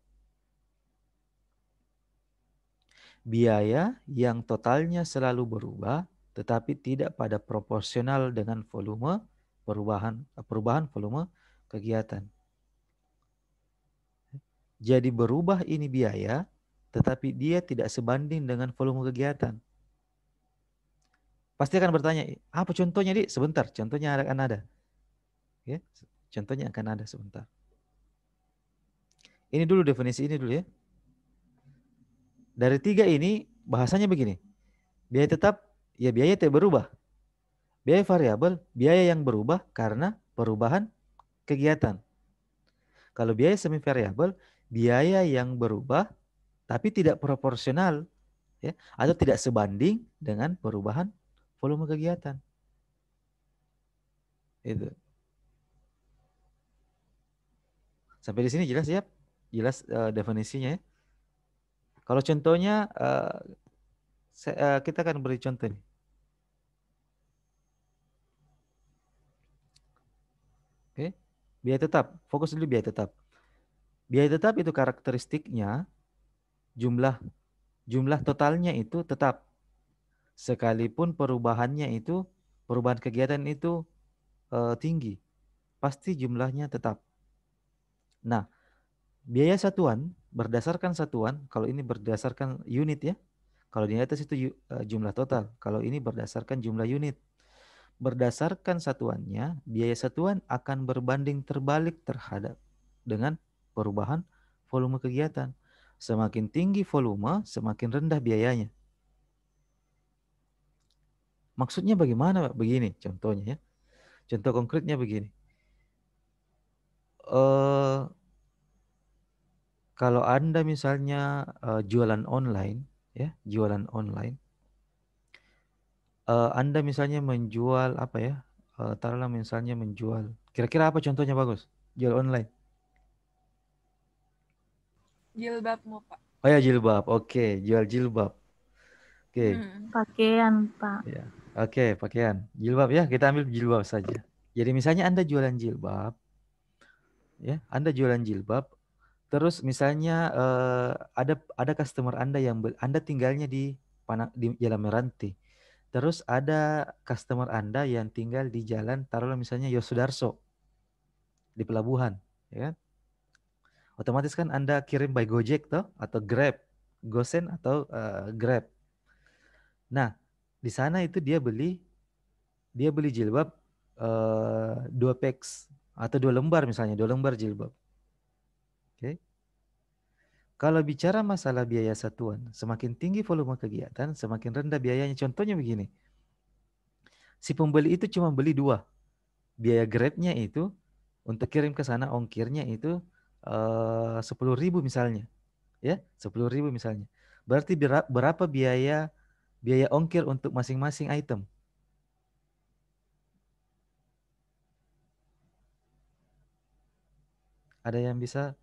Biaya yang totalnya selalu berubah, tetapi tidak pada proporsional dengan volume perubahan volume kegiatan. Jadi berubah ini biaya, tetapi dia tidak sebanding dengan volume kegiatan. Pasti akan bertanya, apa contohnya, Dik? Sebentar, contohnya akan ada. Ya, contohnya akan ada sebentar. Ini dulu definisi ini dulu ya. Dari 3 ini bahasanya begini. Biaya tetap, ya biaya tidak berubah. Biaya variabel, biaya yang berubah karena perubahan kegiatan. Kalau biaya semi variabel, biaya yang berubah tapi tidak proporsional ya, atau tidak sebanding dengan perubahan volume kegiatan. Itu. Sampai di sini jelas ya? Jelas definisinya ya. Kalau contohnya kita akan beri contoh nih. Oke. Biaya tetap, fokus dulu biaya tetap. Biaya tetap itu karakteristiknya jumlah totalnya itu tetap. Sekalipun perubahan kegiatan itu tinggi, pasti jumlahnya tetap. Nah, biaya satuan berdasarkan satuan, kalau ini berdasarkan unit ya. Kalau di atas itu jumlah total, kalau ini berdasarkan jumlah unit. Berdasarkan satuannya, biaya satuan akan berbanding terbalik terhadap dengan perubahan volume kegiatan. Semakin tinggi volume, semakin rendah biayanya. Maksudnya bagaimana? Begini contohnya ya. Contoh konkretnya begini. Kalau Anda misalnya jualan online, ya, jualan online. Anda misalnya menjual apa ya? Taruhlah misalnya menjual. Kira-kira apa contohnya bagus? Jual online. Jilbabmu, Pak. Oh ya, jilbab. Oke, jual jilbab. Oke. Pakaian, Pak. Ya. Oke, pakaian. Jilbab ya, kita ambil jilbab saja. Jadi misalnya Anda jualan jilbab. Ya, Anda jualan jilbab. Terus misalnya ada customer Anda yang Anda tinggalnya di Jalan Meranti. Terus ada customer Anda yang tinggal di jalan, taruhlah misalnya Yosudarso di pelabuhan, ya kan? Otomatis kan Anda kirim by Gojek toh atau Grab, Gosen atau Grab. Nah, di sana itu dia beli jilbab 2 packs atau 2 lembar misalnya, 2 lembar jilbab. Oke. Kalau bicara masalah biaya satuan, semakin tinggi volume kegiatan, semakin rendah biayanya. Contohnya begini. Si pembeli itu cuma beli 2. Biaya Grab-nya itu untuk kirim ke sana ongkirnya itu 10.000 misalnya. Ya, 10.000 misalnya. Berarti berapa biaya ongkir untuk masing-masing item? Ada yang bisa?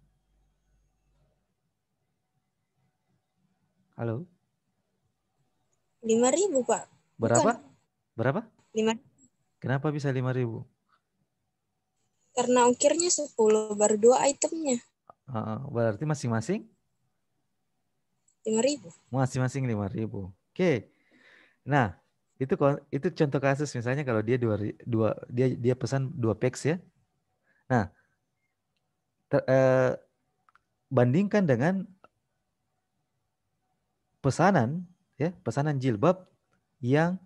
Halo? 5.000, Pak. Berapa? Bukan. Berapa? 5. Kenapa bisa 5.000? Karena ongkirnya 10 baru 2 itemnya. Berarti masing-masing? 5.000. Masing-masing 5.000. Oke. Nah, itu contoh kasus misalnya kalau dia dia pesan 2 packs ya. Nah, bandingkan dengan pesanan jilbab yang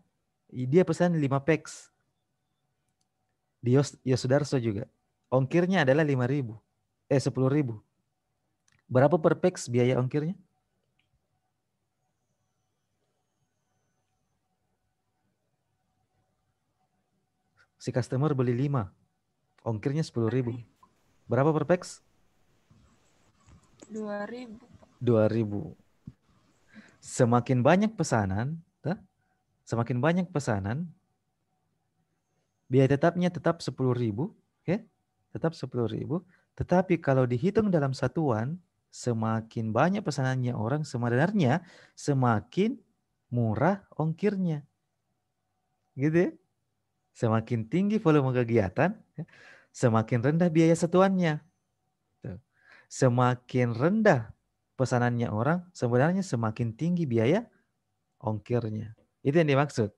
dia pesan 5 packs di Yosudarso juga. Ongkirnya adalah 5.000. 10.000. Berapa per packs biaya ongkirnya? Si customer beli 5. Ongkirnya 10.000. Berapa per packs? 2.000. 2.000. Semakin banyak pesanan, biaya tetapnya tetap 10.000, ya? Tetap 10.000. Tetapi kalau dihitung dalam satuan, semakin banyak pesanannya orang, sebenarnya semakin murah ongkirnya. Gitu ya? Semakin tinggi volume kegiatan, ya, semakin rendah biaya satuannya. Tuh. Semakin rendah pesanannya orang, sebenarnya semakin tinggi biaya ongkirnya. Itu yang dimaksud.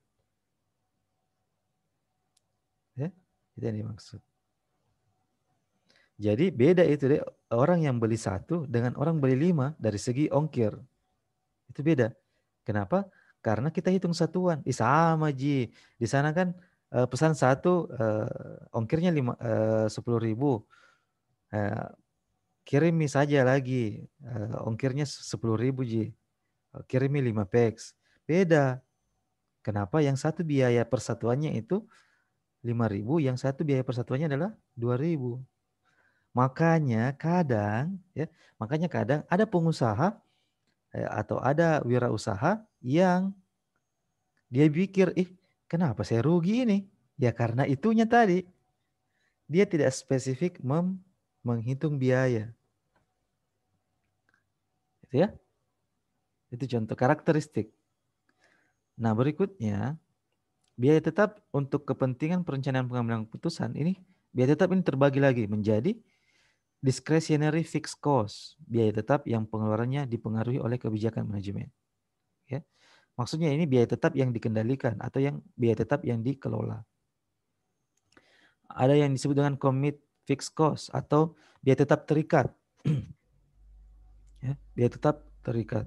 Ya, itu yang dimaksud. Jadi beda itu deh, orang yang beli 1 dengan orang beli 5 dari segi ongkir. Itu beda. Kenapa? Karena kita hitung satuan. Sama Ji. Di sana kan pesan 1 ongkirnya 10.000. Kirimi saja lagi ongkirnya 10.000 Ji. Kirimi 5 packs. Beda. Kenapa? Yang satu biaya persatuannya itu 5.000, yang satu biaya persatuannya adalah 2.000. Makanya kadang ada pengusaha atau ada wirausaha yang dia pikir, kenapa saya rugi ini? Ya karena itunya tadi. Dia tidak spesifik menghitung biaya. Itu ya. Itu contoh karakteristik. Nah, berikutnya biaya tetap untuk kepentingan perencanaan pengambilan keputusan ini, biaya tetap ini terbagi lagi menjadi discretionary fixed cost, biaya tetap yang pengeluarannya dipengaruhi oleh kebijakan manajemen. Ya. Maksudnya ini biaya tetap yang dikendalikan atau yang biaya tetap yang dikelola. Ada yang disebut dengan commit fixed cost atau biaya tetap terikat. Ya, biaya tetap terikat.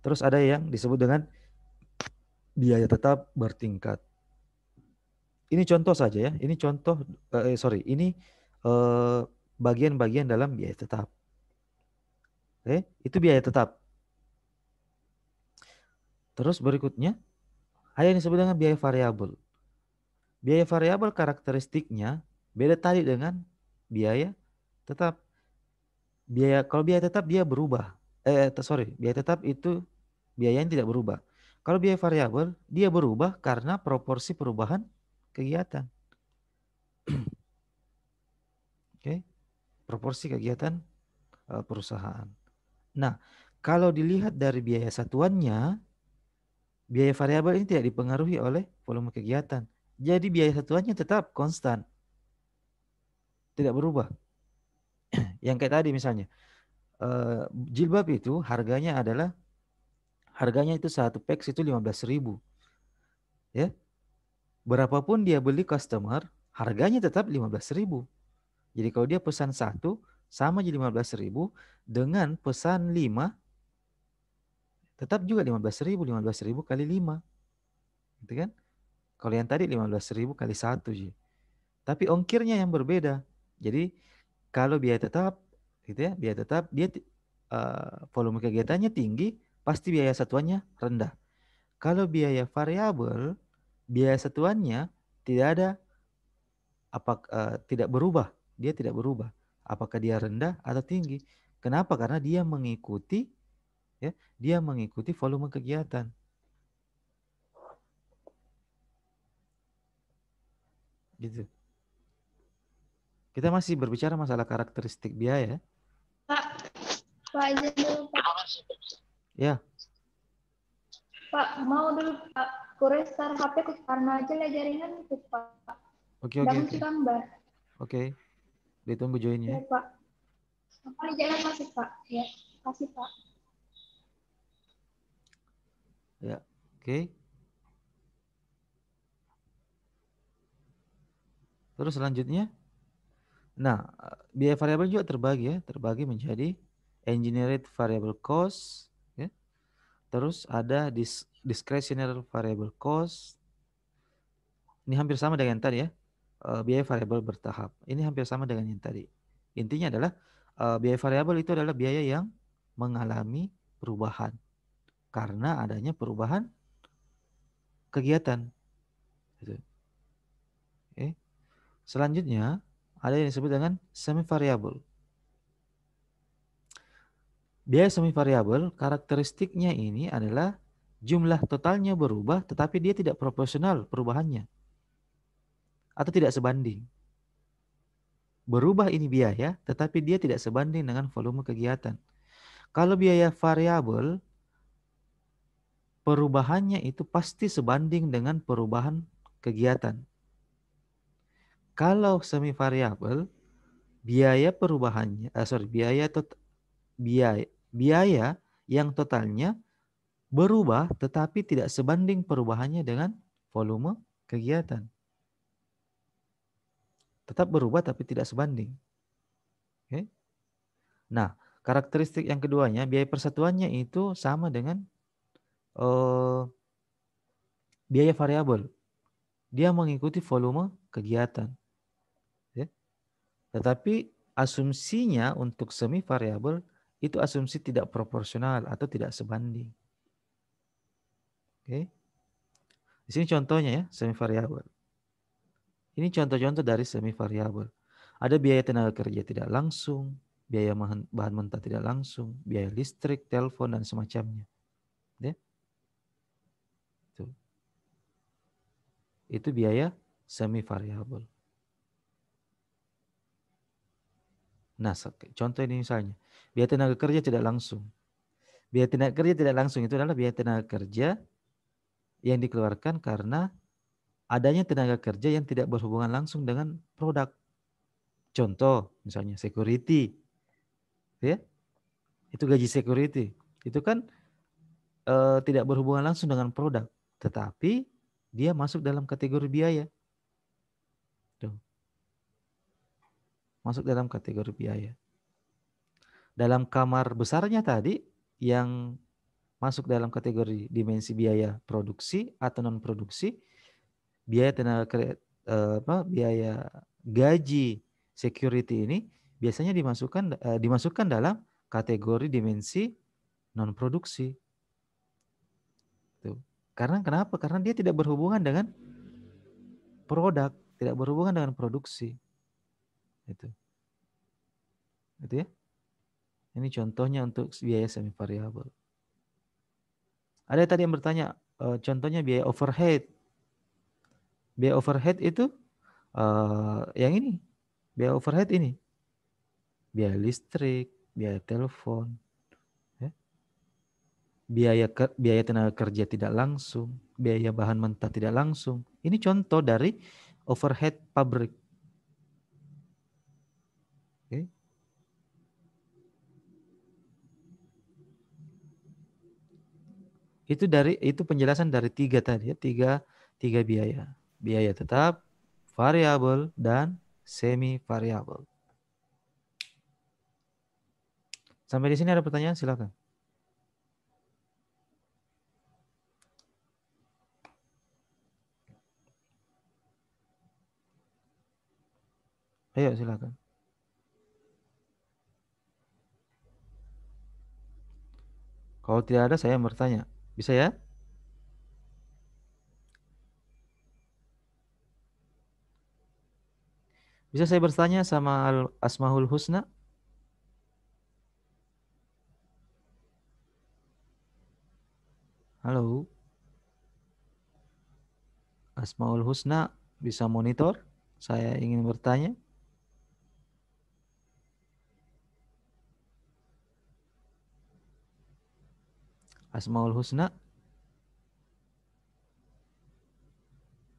Terus ada yang disebut dengan biaya tetap bertingkat. Ini contoh saja ya. Ini contoh, ini bagian-bagian dalam biaya tetap. Oke, itu biaya tetap. Terus berikutnya ada yang disebut dengan biaya variabel. Biaya variabel karakteristiknya beda tadi dengan biaya tetap. Kalau biaya tetap dia berubah. Biaya tetap itu biayanya tidak berubah. Kalau biaya variabel dia berubah karena proporsi perubahan kegiatan. Oke. Proporsi kegiatan perusahaan. Nah, kalau dilihat dari biaya satuannya, biaya variabel ini tidak dipengaruhi oleh volume kegiatan. Jadi biaya satuannya tetap konstan. Tidak berubah. Yang kayak tadi misalnya, jilbab itu harganya itu satu packs itu 15.000. Ya. Berapapun dia beli customer, harganya tetap 15.000. Jadi kalau dia pesan satu sama jadi 15.000, dengan pesan 5 tetap juga 15.000 kali 5. Gitu kan? Kalau yang tadi 15.000 kali 1. Tapi ongkirnya yang berbeda. Jadi kalau biaya tetap gitu ya, biaya tetap dia volume kegiatannya tinggi, pasti biaya satuannya rendah. Kalau biaya variabel, biaya satuannya tidak ada tidak berubah, dia tidak berubah. Apakah dia rendah atau tinggi? Kenapa? Karena dia mengikuti volume kegiatan. Gitu. Kita masih berbicara masalah karakteristik biaya. Pak aja dulu, Pak. Ya. Pak, mau dulu Pak, ku restart HP ku karena aja lah jaringan itu Pak. Oke. Gambar. Oke. Ditunggu joinnya. Ya, Pak. Apa jalan masih Pak? Ya, kasih Pak. Ya, oke. Terus selanjutnya, nah biaya variabel juga terbagi menjadi engineered variable cost, ya. Terus ada discretionary variable cost. Ini hampir sama dengan tadi ya, biaya variabel bertahap. Ini hampir sama dengan yang tadi. Intinya adalah biaya variabel itu adalah biaya yang mengalami perubahan karena adanya perubahan kegiatan. Gitu. Oke. Selanjutnya ada yang disebut dengan semi variabel. Biaya semi variabel karakteristiknya ini adalah jumlah totalnya berubah tetapi dia tidak proporsional perubahannya atau tidak sebanding. Berubah ini biaya tetapi dia tidak sebanding dengan volume kegiatan. Kalau biaya variabel perubahannya itu pasti sebanding dengan perubahan kegiatan. Kalau semi variabel biaya perubahannya biaya yang totalnya berubah tetapi tidak sebanding perubahannya dengan volume kegiatan. Tetap berubah tapi tidak sebanding. Oke. Nah, karakteristik yang keduanya biaya persatuannya itu sama dengan biaya variabel. Dia mengikuti volume kegiatan. Ya. Tetapi asumsinya untuk semi variabel itu asumsi tidak proporsional atau tidak sebanding. Oke. Di sini contohnya ya, semi variabel. Ini contoh-contoh dari semi variabel. Ada biaya tenaga kerja tidak langsung, biaya bahan mentah tidak langsung, biaya listrik, telepon dan semacamnya. Ya. Itu biaya semi variabel. Nah, contoh ini misalnya, biaya tenaga kerja tidak langsung. Biaya tenaga kerja tidak langsung itu adalah biaya tenaga kerja yang dikeluarkan karena adanya tenaga kerja yang tidak berhubungan langsung dengan produk. Contoh, misalnya security. Ya. Itu gaji security. Itu kan tidak berhubungan langsung dengan produk, tetapi dia masuk dalam kategori biaya. Tuh. Masuk dalam kategori biaya. Dalam kamar besarnya tadi yang masuk dalam kategori dimensi biaya produksi atau non produksi, biaya tenaga biaya gaji security ini biasanya dimasukkan dalam kategori dimensi non produksi. Tuh. Karena kenapa? Karena dia tidak berhubungan dengan produk, tidak berhubungan dengan produksi. Itu ya. Ini contohnya untuk biaya semi variabel. Ada tadi yang bertanya, contohnya biaya overhead. Biaya overhead itu yang ini, biaya overhead ini, biaya listrik, biaya telepon, ya. Biaya tenaga kerja tidak langsung, biaya bahan mentah tidak langsung. Ini contoh dari overhead pabrik. Oke. Itu penjelasan dari 3 tadi ya, tiga biaya. Biaya tetap, variabel, dan semi variabel. Sampai di sini ada pertanyaan, silakan. Ayo silakan. Kalau tidak ada saya bertanya. Bisa ya? Bisa saya bertanya sama Asmaul Husna? Halo. Asmaul Husna bisa monitor? Saya ingin bertanya. Asmaul Husna?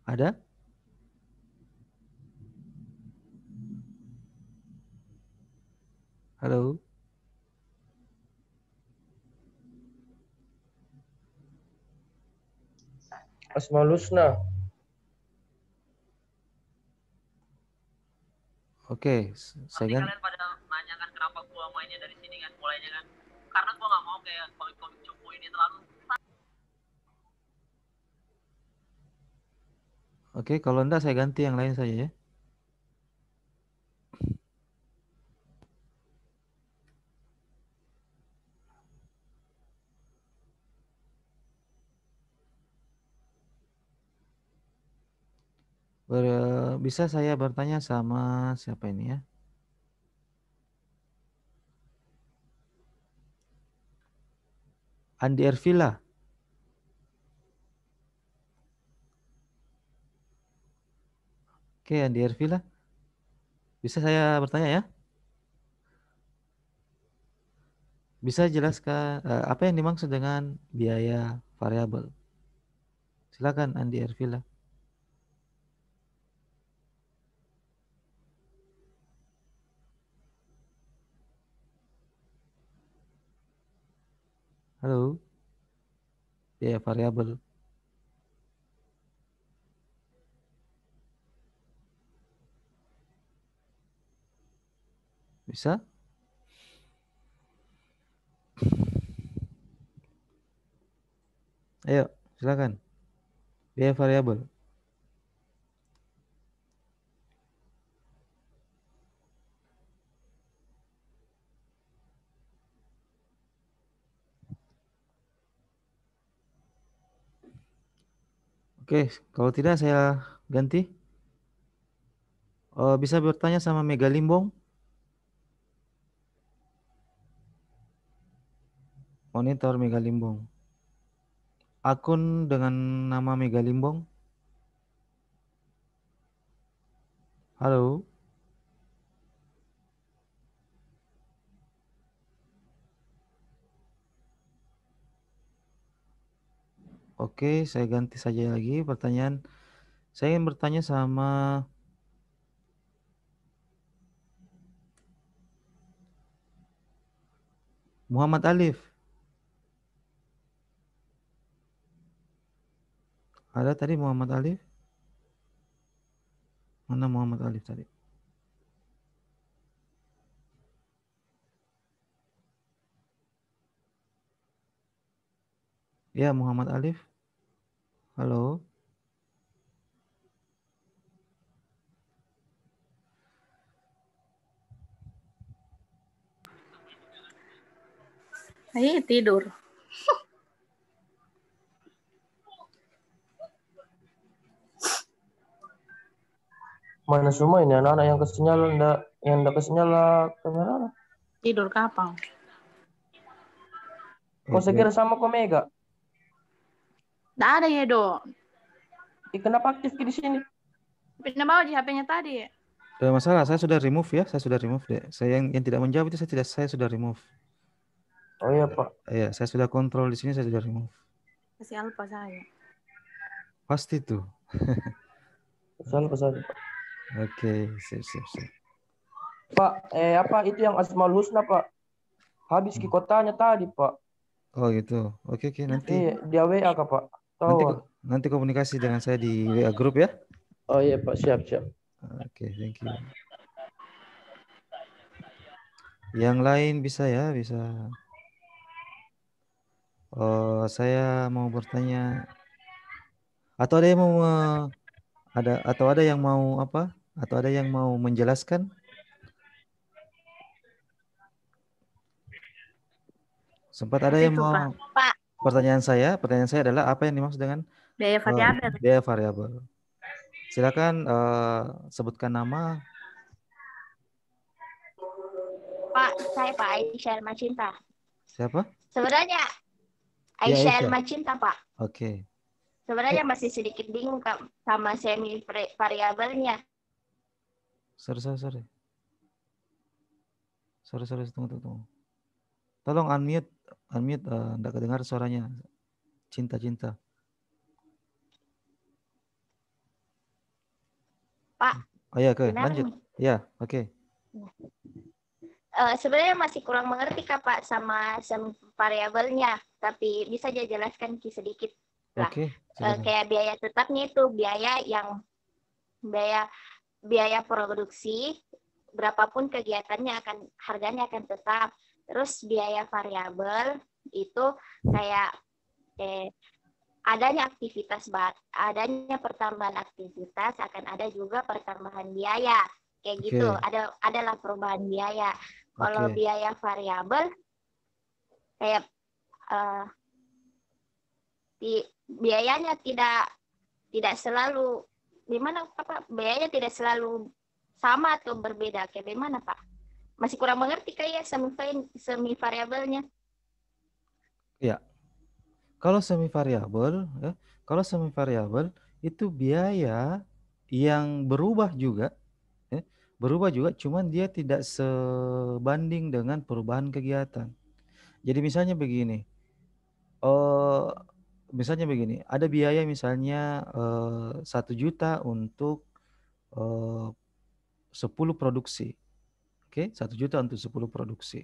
Ada? Halo? Asmaul Husna. Oke, saya kan. Kalian pada nanyakan kenapa gua mainnya dari sini kan, mulainya kan. Karena gua nggak mau kayak komik-komik cupu ini terlalu. Oke, kalau enggak saya ganti yang lain saja ya. Bisa saya bertanya sama siapa ini ya? Andi Ervila. Oke, Andi Ervila. Bisa saya bertanya ya? Bisa jelaskan apa yang dimaksud dengan biaya variabel? Silakan Andi Ervila. Halo. Biaya variabel. Bisa? Ayo, silakan. Biaya variabel. Oke, kalau tidak saya ganti. Bisa bertanya sama Mega Limbong. Monitor Mega Limbong. Akun dengan nama Mega Limbong. Halo. Oke, saya ganti saja lagi pertanyaan. Saya ingin bertanya sama Muhammad Alif. Ada tadi Muhammad Alif? Mana Muhammad Alif tadi? Ya, Muhammad Alif. Halo. Ayo tidur. Mana semua ini anak-anak yang enggak kesinyalan kamera. Tidur kapan? Kok saya kira sama Komega? Nggak ada ya, Do. Kenapa aktif di sini? Pindah bawa di HP-nya tadi. Tidak masalah, saya sudah remove ya, saya sudah remove deh. Saya yang tidak menjawab itu saya sudah remove. Oh iya, Pak. Iya, saya sudah kontrol di sini, saya sudah remove. Kasih alfa saya. Pasti tuh. Alfa saja. Oke, sip. Pak, apa itu yang Asmaul Husna, Pak? Habis ke kotanya tadi, Pak. Oh gitu. Oke nanti Iya, dia WA Kak Pak. Tahu. nanti komunikasi dengan saya di WA grup ya. Oh iya Pak, siap. Oke, thank you. Yang lain bisa ya, bisa. Saya mau bertanya, atau ada yang mau ada yang mau apa? Atau ada yang mau menjelaskan? Sempat ada Apa yang itu, mau. Pak? Pertanyaan saya adalah apa yang dimaksud dengan Biaya variabel. biaya variabel? Silakan sebutkan nama. Pak, saya Pak Aisyah Macinta. Siapa? Sebenarnya Ya, Aisyah Aisyah. Macinta, Pak. Oke. Sebenarnya masih sedikit bingung Kak, sama semi variabelnya. Sorry. Tunggu. Tolong unmute, enggak kedengar suaranya. Cinta. Pak. Oh ya, oke, Benar lanjut. nih. Ya, oke. Sebenarnya masih kurang mengerti Kak Pak sama semi variabelnya, tapi bisa aja jelaskan sedikit lah. Oke, kayak biaya tetapnya itu biaya produksi, berapapun kegiatannya harganya akan tetap. Terus biaya variabel itu kayak adanya pertambahan aktivitas, akan ada juga pertambahan biaya. Kayak gitu, adalah perubahan biaya. Kalau biaya variabel kayak biayanya tidak selalu biayanya tidak selalu sama atau berbeda. Kayak gimana Pak? Masih kurang mengerti kayak semi variabelnya. Ya. Kalau semi variabel itu biaya yang berubah juga, cuman dia tidak sebanding dengan perubahan kegiatan. Jadi misalnya begini, ada biaya misalnya 1 juta untuk 10 produksi. Oke, 1 juta untuk 10 produksi.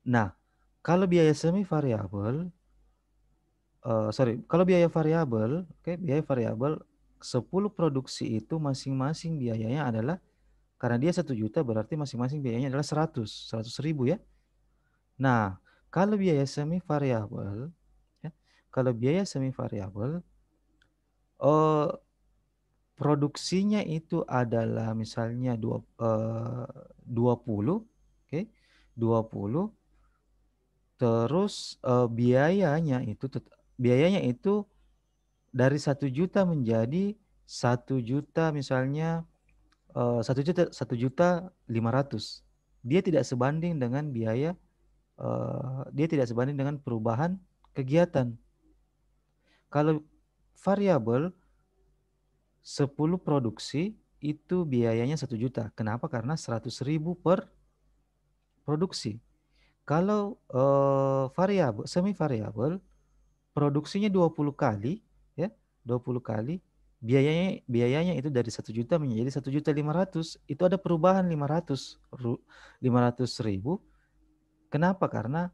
Nah, kalau biaya semi variabel, kalau biaya variabel, biaya variabel 10 produksi itu masing-masing biayanya adalah, karena dia 1 juta berarti masing-masing biayanya adalah 100 ribu ya. Nah, kalau biaya semi variabel, produksinya itu adalah misalnya 20, 20, terus biayanya itu dari 1 juta menjadi 1 juta misalnya 1 juta 500. Dia tidak sebanding dengan perubahan kegiatan. Kalau variabel 10 produksi itu biayanya 1 juta. Kenapa? Karena 100 ribu per produksi. Kalau semi variabel produksinya 20 kali ya, 20 kali, biayanya itu dari 1 juta menjadi 1 juta 500. Itu ada perubahan 500 ribu. Kenapa? Karena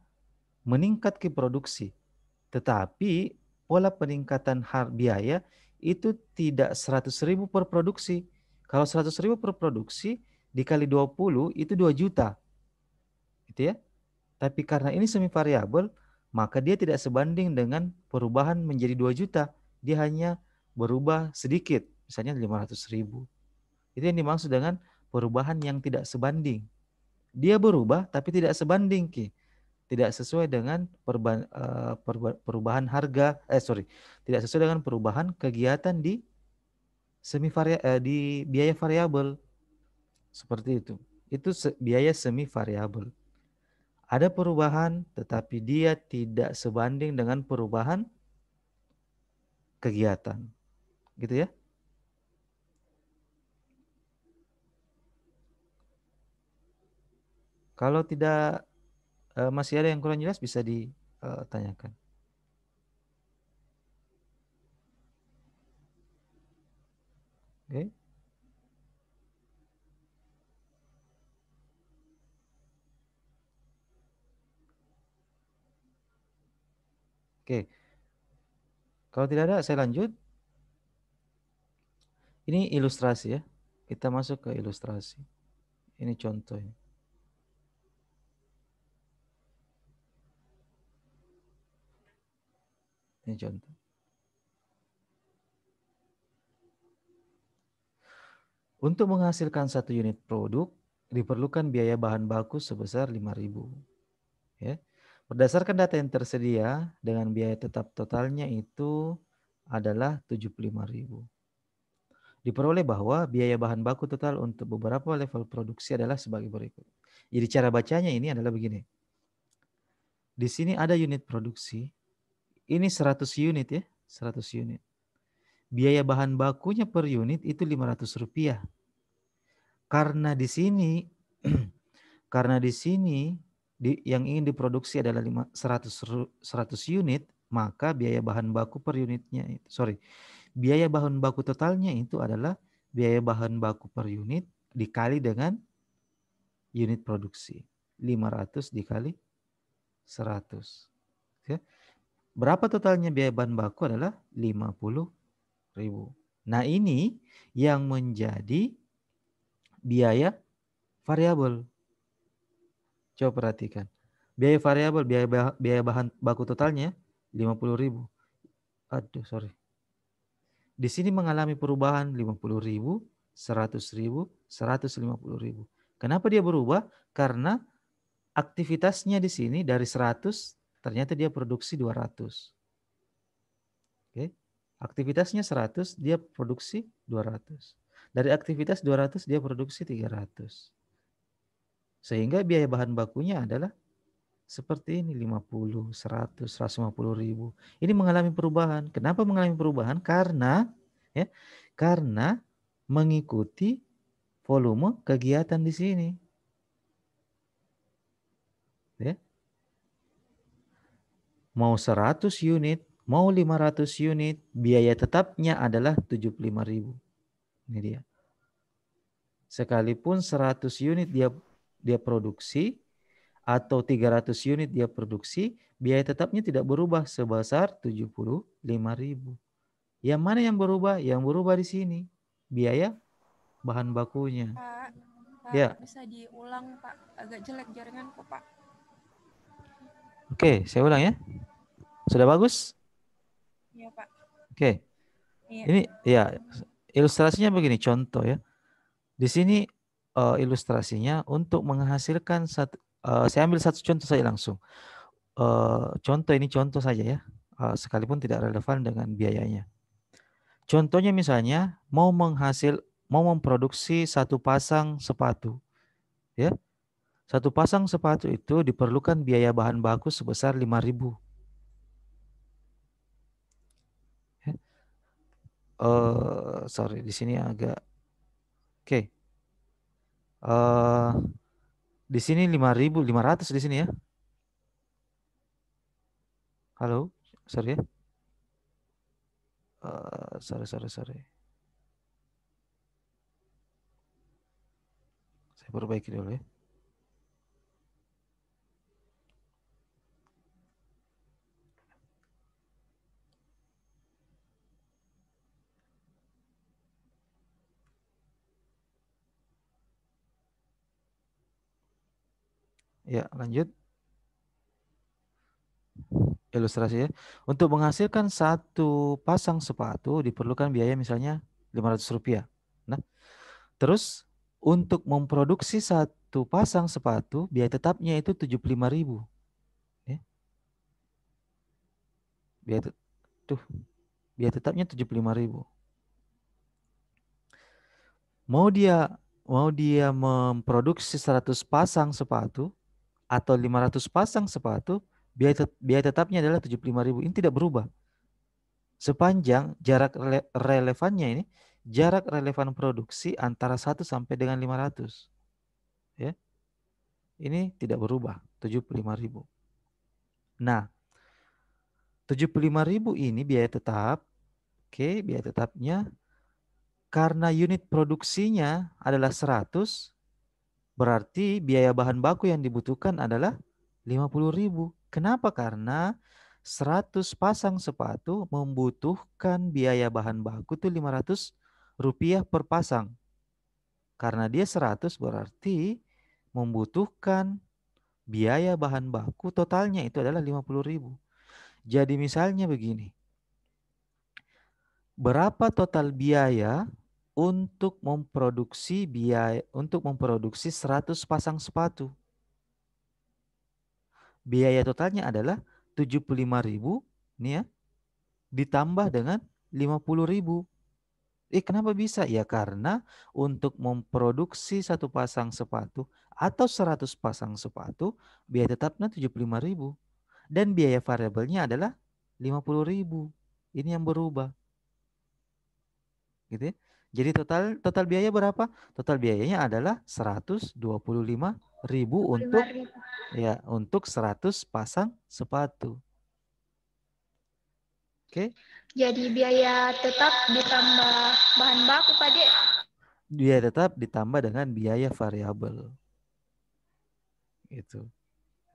meningkat ke produksi. Tetapi pola peningkatan biaya itu tidak 100 ribu per produksi. Kalau 100 ribu per produksi dikali 20 itu 2 juta. Gitu ya. Tapi karena ini semi variabel, maka dia tidak sebanding dengan perubahan menjadi 2 juta. Dia hanya berubah sedikit, misalnya 500 ribu. Itu yang dimaksud dengan perubahan yang tidak sebanding. Dia berubah tapi tidak sebanding, Ki. Tidak sesuai dengan perubahan harga, tidak sesuai dengan perubahan kegiatan di di biaya variabel. Seperti itu. Itu biaya semi variabel. Ada perubahan, tetapi dia tidak sebanding dengan perubahan kegiatan. Gitu ya. Kalau tidak masih ada yang kurang jelas bisa ditanyakan. Oke. Oke. Kalau tidak ada, saya lanjut. Ini ilustrasi ya. Kita masuk ke ilustrasi. Ini contohnya. Ini contoh. Untuk menghasilkan 1 unit produk, diperlukan biaya bahan baku sebesar 5.000. Ya. Berdasarkan data yang tersedia, dengan biaya tetap totalnya itu adalah 75.000. Diperoleh bahwa biaya bahan baku total untuk beberapa level produksi adalah sebagai berikut. Jadi cara bacanya ini adalah begini. Di sini ada unit produksi. Ini 100 unit ya, 100 unit. Biaya bahan bakunya per unit itu Rp500. Karena di sini yang ingin diproduksi adalah 100 unit, maka biaya bahan baku per unitnya biaya bahan baku totalnya itu adalah biaya bahan baku per unit dikali dengan unit produksi. 500 dikali 100. Ya. Berapa totalnya biaya bahan baku adalah 50.000. Nah ini yang menjadi biaya variabel. Coba perhatikan. Biaya variabel, biaya bahan baku totalnya 50.000. Di sini mengalami perubahan 50.000, 100.000, 150.000. Kenapa dia berubah? Karena aktivitasnya di sini dari 100 ternyata dia produksi 200. Oke. Aktivitasnya 100, dia produksi 200. Dari aktivitas 200 dia produksi 300. Sehingga biaya bahan bakunya adalah seperti ini 50, 100, 150.000. Ini mengalami perubahan. Kenapa mengalami perubahan? Karena mengikuti volume kegiatan di sini. Ya. Mau 100 unit, mau 500 unit, biaya tetapnya adalah 75.000. Ini dia. Sekalipun 100 unit dia produksi atau 300 unit dia produksi, biaya tetapnya tidak berubah sebesar 75.000. Yang mana yang berubah? Yang berubah di sini biaya bahan bakunya. Pak, Ya. Bisa diulang Pak, agak jelek jaringanku Pak. Oke, saya ulang ya. Sudah bagus? Iya Pak. Oke. Iya. Ini ya ilustrasinya begini, contoh ya. Di sini ilustrasinya untuk menghasilkan saya ambil satu contoh saja langsung. Contoh ini contoh saja ya, sekalipun tidak relevan dengan biayanya. Contohnya misalnya mau memproduksi 1 pasang sepatu, ya. 1 pasang sepatu itu diperlukan biaya bahan baku sebesar 5.000. Ya. Di sini agak, oke. Di sini 5.500 di sini ya. Halo, sorry ya. Sorry. Saya perbaiki dulu ya. Ya, lanjut. Ilustrasi ya. Untuk menghasilkan 1 pasang sepatu diperlukan biaya misalnya Rp500. Nah, terus untuk memproduksi 1 pasang sepatu biaya tetapnya itu 75.000. Ya. Biaya tetapnya 75.000. Mau dia memproduksi 100 pasang sepatu atau 500 pasang sepatu, biaya tetapnya adalah 75.000. Ini tidak berubah. Sepanjang jarak relevannya ini, jarak relevan produksi antara 1 sampai dengan 500. Ya. Ini tidak berubah, 75.000. Nah, 75.000 ini biaya tetap. Oke, biaya tetapnya karena unit produksinya adalah 100, berarti biaya bahan baku yang dibutuhkan adalah 50.000. Kenapa? Karena 100 pasang sepatu membutuhkan biaya bahan baku tuh Rp500 per pasang. Karena dia 100 berarti membutuhkan biaya bahan baku totalnya itu adalah 50.000. Jadi misalnya begini. Berapa total biaya untuk memproduksi 100 pasang sepatu? Biaya totalnya adalah 75.000 nih ya, ditambah dengan 50.000. Kenapa bisa? Ya karena untuk memproduksi 1 pasang sepatu atau 100 pasang sepatu, biaya tetapnya 75.000 dan biaya variabelnya adalah 50.000. Ini yang berubah. Gitu ya. Jadi total biaya berapa? Total biayanya adalah 125.000 untuk 100 pasang sepatu. Oke. Jadi biaya tetap ditambah bahan baku, Pak Dek. Biaya tetap ditambah dengan biaya variabel. Gitu.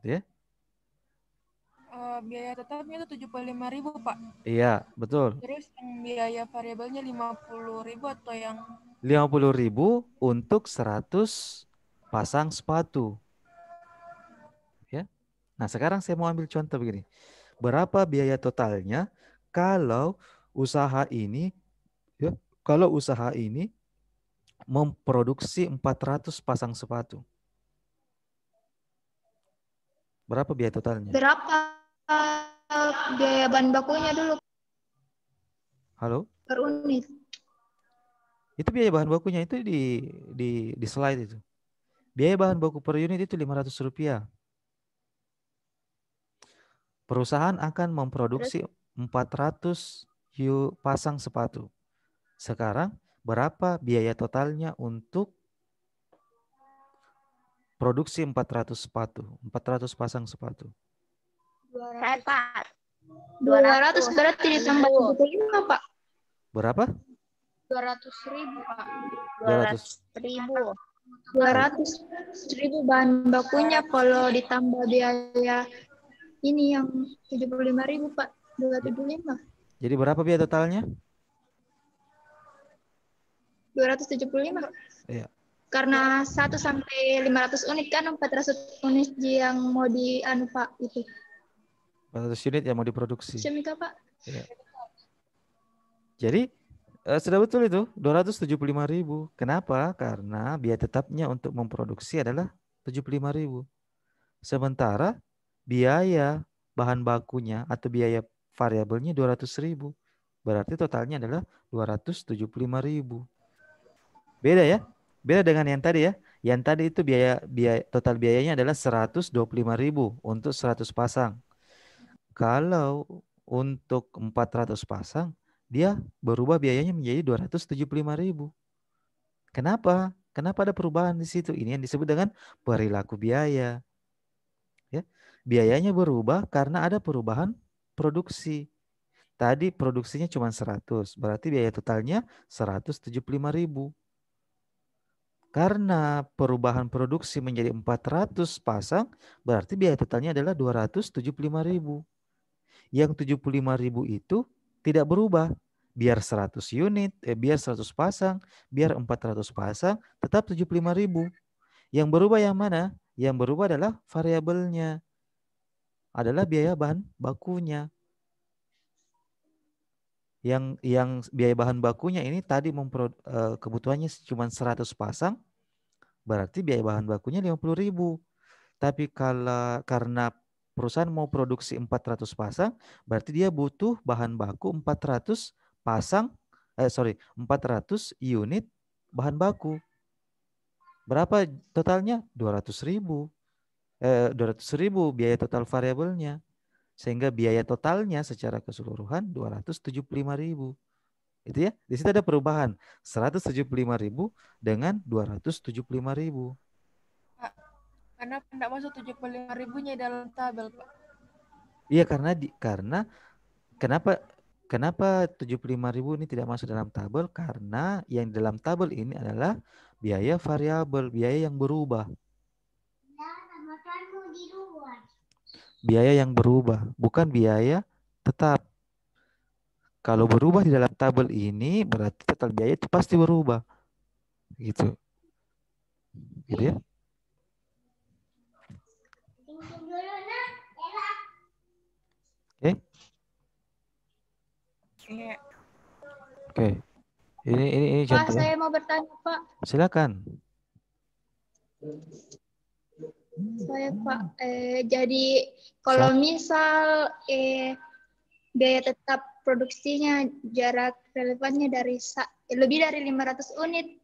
Ya. Biaya tetapnya itu 75.000, Pak. Iya, betul. Terus yang biaya variabelnya 50.000 atau yang 50.000 untuk 100 pasang sepatu. Ya. Nah, sekarang saya mau ambil contoh begini. Berapa biaya totalnya kalau usaha ini memproduksi 400 pasang sepatu? Berapa biaya totalnya? Berapa biaya bahan bakunya dulu? Halo? Per unit. Itu biaya bahan bakunya itu di slide itu. Biaya bahan baku per unit itu Rp500. Perusahaan akan memproduksi 400 pasang sepatu. Sekarang berapa biaya totalnya untuk produksi 400 sepatu, 400 pasang sepatu? 200 berarti ditambah 75, Pak. Berapa? 200.000, Pak. 200.000 bahan bakunya, kalau ditambah biaya ini yang 75.000, Pak. 275. Jadi berapa biaya totalnya? 275. Iya. Karena 1 sampai 500 unit kan 400 unit yang mau Pak itu. 400 unit yang mau diproduksi. Semika, Pak. Iya. Jadi sudah betul itu 275.000. Kenapa? Karena biaya tetapnya untuk memproduksi adalah 75.000. Sementara biaya bahan bakunya atau biaya variabelnya 200.000. Berarti totalnya adalah 275.000. Beda ya? Beda dengan yang tadi ya. Yang tadi itu biaya total biayanya adalah 125.000 untuk 100 pasang. Kalau untuk 400 pasang, dia berubah biayanya menjadi 275.000. Kenapa? Kenapa ada perubahan di situ? Ini yang disebut dengan perilaku biaya. Ya. Biayanya berubah karena ada perubahan produksi. Tadi produksinya cuma 100, berarti biaya totalnya 175.000. Karena perubahan produksi menjadi 400 pasang, berarti biaya totalnya adalah 275.000. Yang 75.000 itu tidak berubah. Biar 100 unit, biar 100 pasang, biar 400 pasang, tetap 75.000. Yang berubah yang mana? Yang berubah adalah variabelnya. Adalah biaya bahan bakunya. Yang biaya bahan bakunya ini tadi kebutuhannya cuma 100 pasang, berarti biaya bahan bakunya 50.000. Tapi karena perusahaan mau produksi 400 pasang, berarti dia butuh bahan baku 400 unit bahan baku. Berapa totalnya? 200.000. 200.000 biaya total variabelnya. Sehingga biaya totalnya secara keseluruhan 275.000. Itu ya. Di situ ada perubahan 175.000 dengan 275.000. Karena tidak masuk 75.000-nya dalam tabel, Pak. Iya, karena kenapa 75.000 ini tidak masuk dalam tabel? Karena yang dalam tabel ini adalah biaya variabel, biaya yang berubah. biaya yang berubah, bukan biaya tetap. Kalau berubah di dalam tabel ini berarti total biaya itu pasti berubah. Gitu. Gitu ya. Oke. Iya. Oke. Ini Pak, contohnya. saya mau bertanya, Pak. Silakan. Saya, Pak, jadi kalau misal biaya tetap produksinya jarak relevannya dari lebih dari 500 unit,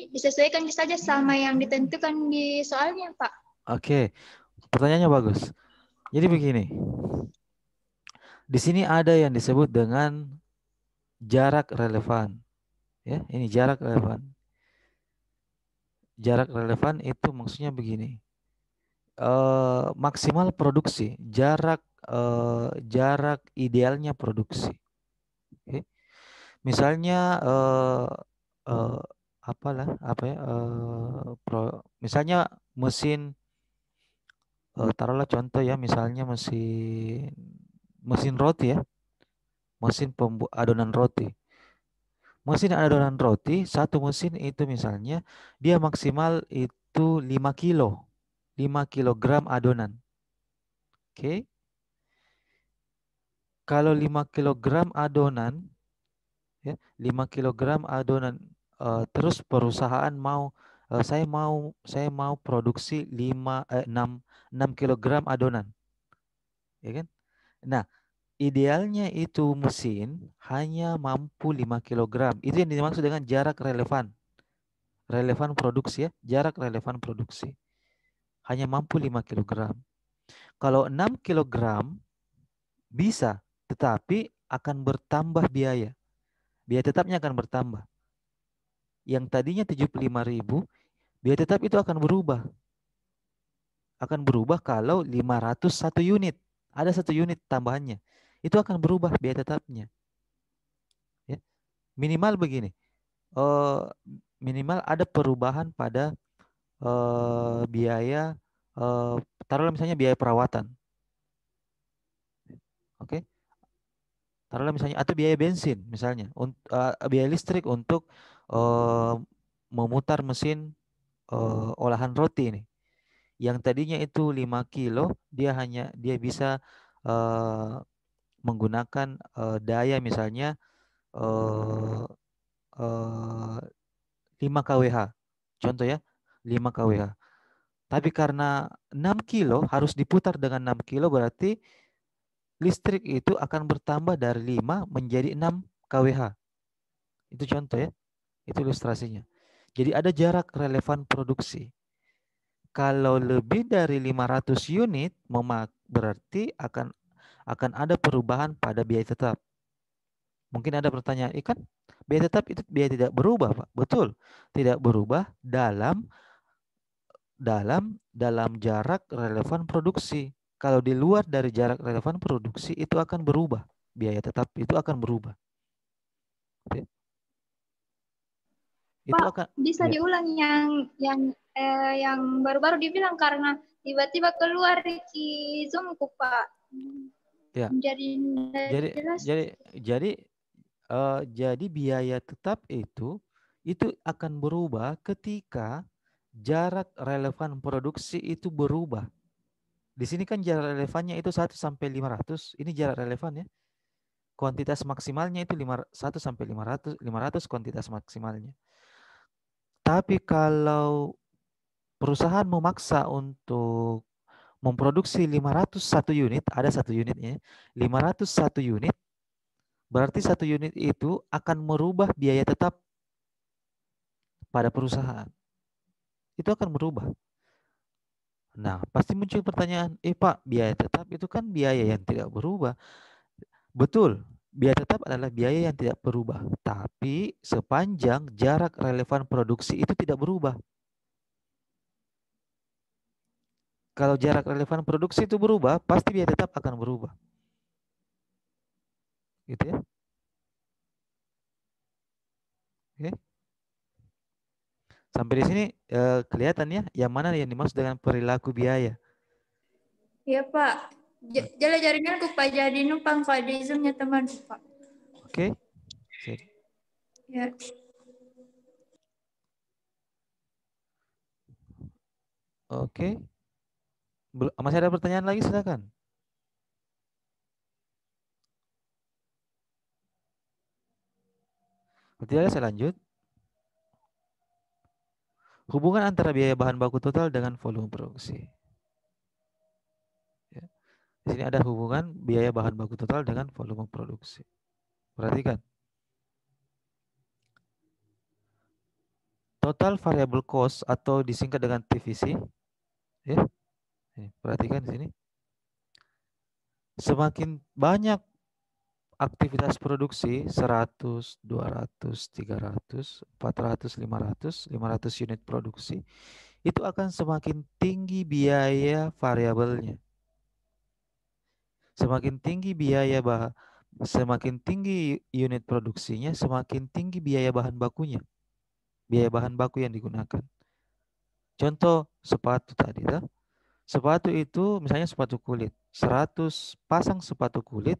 disesuaikan saja sama yang ditentukan di soalnya, Pak. Oke. Pertanyaannya bagus. Jadi begini. Di sini ada yang disebut dengan jarak relevan. Ya, ini jarak relevan. Jarak relevan itu maksudnya begini. Maksimal produksi, jarak idealnya produksi. Okay. Misalnya misalnya mesin, taruhlah contoh ya, misalnya mesin roti ya, mesin adonan roti. Mesin adonan roti, satu mesin itu misalnya dia maksimal itu 5 kilo. 5 kilogram adonan. Oke. Kalau 5 kilogram adonan, ya, 5 kilogram adonan, terus perusahaan mau, saya mau produksi 6 kilogram adonan. Ya kan? Nah, idealnya itu mesin hanya mampu 5 kilogram. Itu yang dimaksud dengan jarak relevan. Relevan produksi ya, jarak relevan produksi. Hanya mampu 5 kilogram. Kalau 6 kilogram bisa, tetapi akan bertambah biaya. Biaya tetapnya akan bertambah. Yang tadinya 75.000, biaya tetap itu akan berubah. Akan berubah kalau 501 unit. Ada 1 unit tambahannya. Itu akan berubah biaya tetapnya. Ya. Minimal begini. Minimal ada perubahan pada biaya, taruhlah misalnya biaya perawatan. Oke. Taruhlah misalnya, atau biaya bensin misalnya, biaya listrik untuk memutar mesin olahan roti ini. Yang tadinya itu 5 kilo, dia bisa menggunakan daya misalnya 5 kWh. Contoh ya, 5 kWh. Tapi karena 6 kilo harus diputar dengan 6 kilo, berarti listrik itu akan bertambah dari 5 menjadi 6 kWh. Itu contoh ya. Itu ilustrasinya. Jadi ada jarak relevan produksi. Kalau lebih dari 500 unit, berarti akan ada perubahan pada biaya tetap. Mungkin ada pertanyaan, kan biaya tetap itu biaya tidak berubah, Pak. Betul, tidak berubah dalam jarak relevan produksi. Kalau di luar dari jarak relevan produksi itu akan berubah. Biaya tetap itu akan berubah. Oke. Itu Pak, akan bisa diulang yang baru-baru dibilang karena tiba-tiba keluar di Zoom-ku, Pak. Ya. Jadi biaya tetap itu akan berubah ketika jarak relevan produksi itu berubah. Di sini kan jarak relevannya itu 1 sampai 500. Ini jarak relevan ya. Kuantitas maksimalnya itu 1 sampai 500 kuantitas maksimalnya. Tapi kalau perusahaan memaksa untuk memproduksi 501 unit, ada 1 unitnya, 501 unit, berarti 1 unit itu akan merubah biaya tetap pada perusahaan. Itu akan berubah. Nah, pasti muncul pertanyaan, Pak, biaya tetap itu kan biaya yang tidak berubah. Betul, biaya tetap adalah biaya yang tidak berubah. Tapi sepanjang jarak relevan produksi itu tidak berubah. Kalau jarak relevan produksi itu berubah, pasti biaya tetap akan berubah. Gitu ya. Oke. Sampai di sini kelihatan ya, yang mana yang dimaksud dengan perilaku biaya. Iya Pak. Jala jaringan ku Pak jadi numpang Pak di Zoom-nya teman Pak. Oke. Sip. Ya. Oke. Masih ada pertanyaan lagi, silakan. Tidak, saya lanjut. Hubungan antara biaya bahan baku total dengan volume produksi. Ya. Di sini ada hubungan biaya bahan baku total dengan volume produksi. Perhatikan. Total variable cost atau disingkat dengan TVC. Ya. Perhatikan di sini. Semakin banyak aktivitas produksi 100, 200, 300, 400, 500 unit produksi, itu akan semakin tinggi biaya variabelnya. Semakin tinggi semakin tinggi unit produksinya, semakin tinggi biaya bahan bakunya. Biaya bahan baku yang digunakan. Contoh sepatu tadi, sepatu itu misalnya sepatu kulit, 100 pasang sepatu kulit,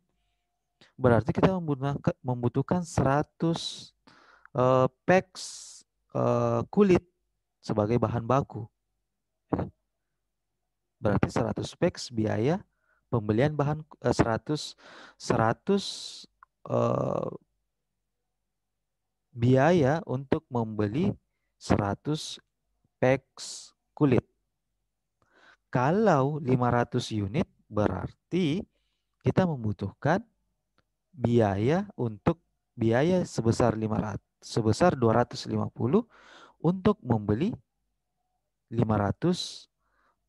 berarti kita membutuhkan 100 packs kulit sebagai bahan baku. Berarti 100 packs biaya pembelian bahan 100 biaya untuk membeli 100 packs kulit. Kalau 500 unit berarti kita membutuhkan biaya sebesar 250 untuk membeli 500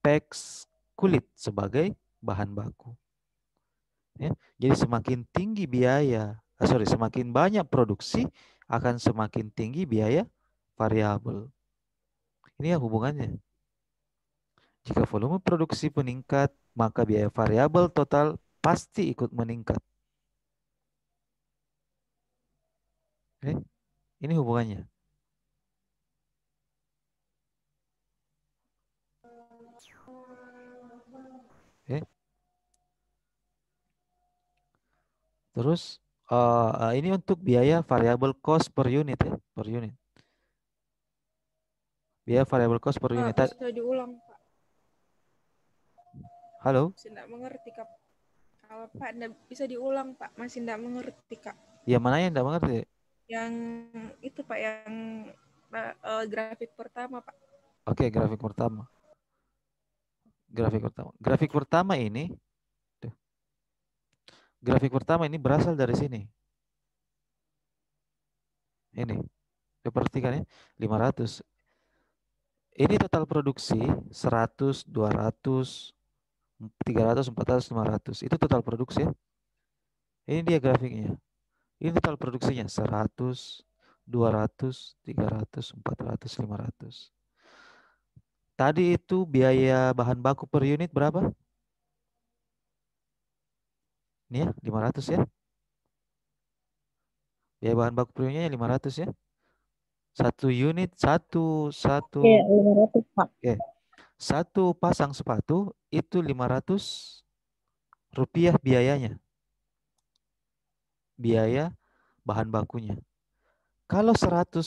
packs kulit sebagai bahan baku. Ya, jadi semakin tinggi semakin banyak produksi akan semakin tinggi biaya variabel. Ini ya hubungannya. Jika volume produksi meningkat, maka biaya variabel total pasti ikut meningkat. Oke, ini hubungannya. Oke. Terus ini untuk biaya variable cost per unit ya, per unit. Biaya variable cost per unit. Pak, bisa diulang, Pak. Halo? Masih tidak mengerti, Kak. Kalau Pak bisa diulang, Pak. Masih tidak mengerti, Kak. Ya, mana yang tidak mengerti? Yang itu, Pak, yang grafik pertama, Pak. Oke, grafik pertama. Grafik pertama ini berasal dari sini. Ini. Perhatikan ya, 500. Ini total produksi 100, 200, 300, 400, 500. Itu total produksi ya. Ini dia grafiknya. Ini total produksinya 100, 200, 300, 400, 500. Tadi itu biaya bahan baku per unit berapa? Ini ya, 500 ya. Biaya bahan baku per unitnya 500 ya. Satu unit, satu. Ya, 500, Pak. Oke. Satu pasang sepatu itu 500 rupiah biayanya. Biaya bahan bakunya. Kalau 100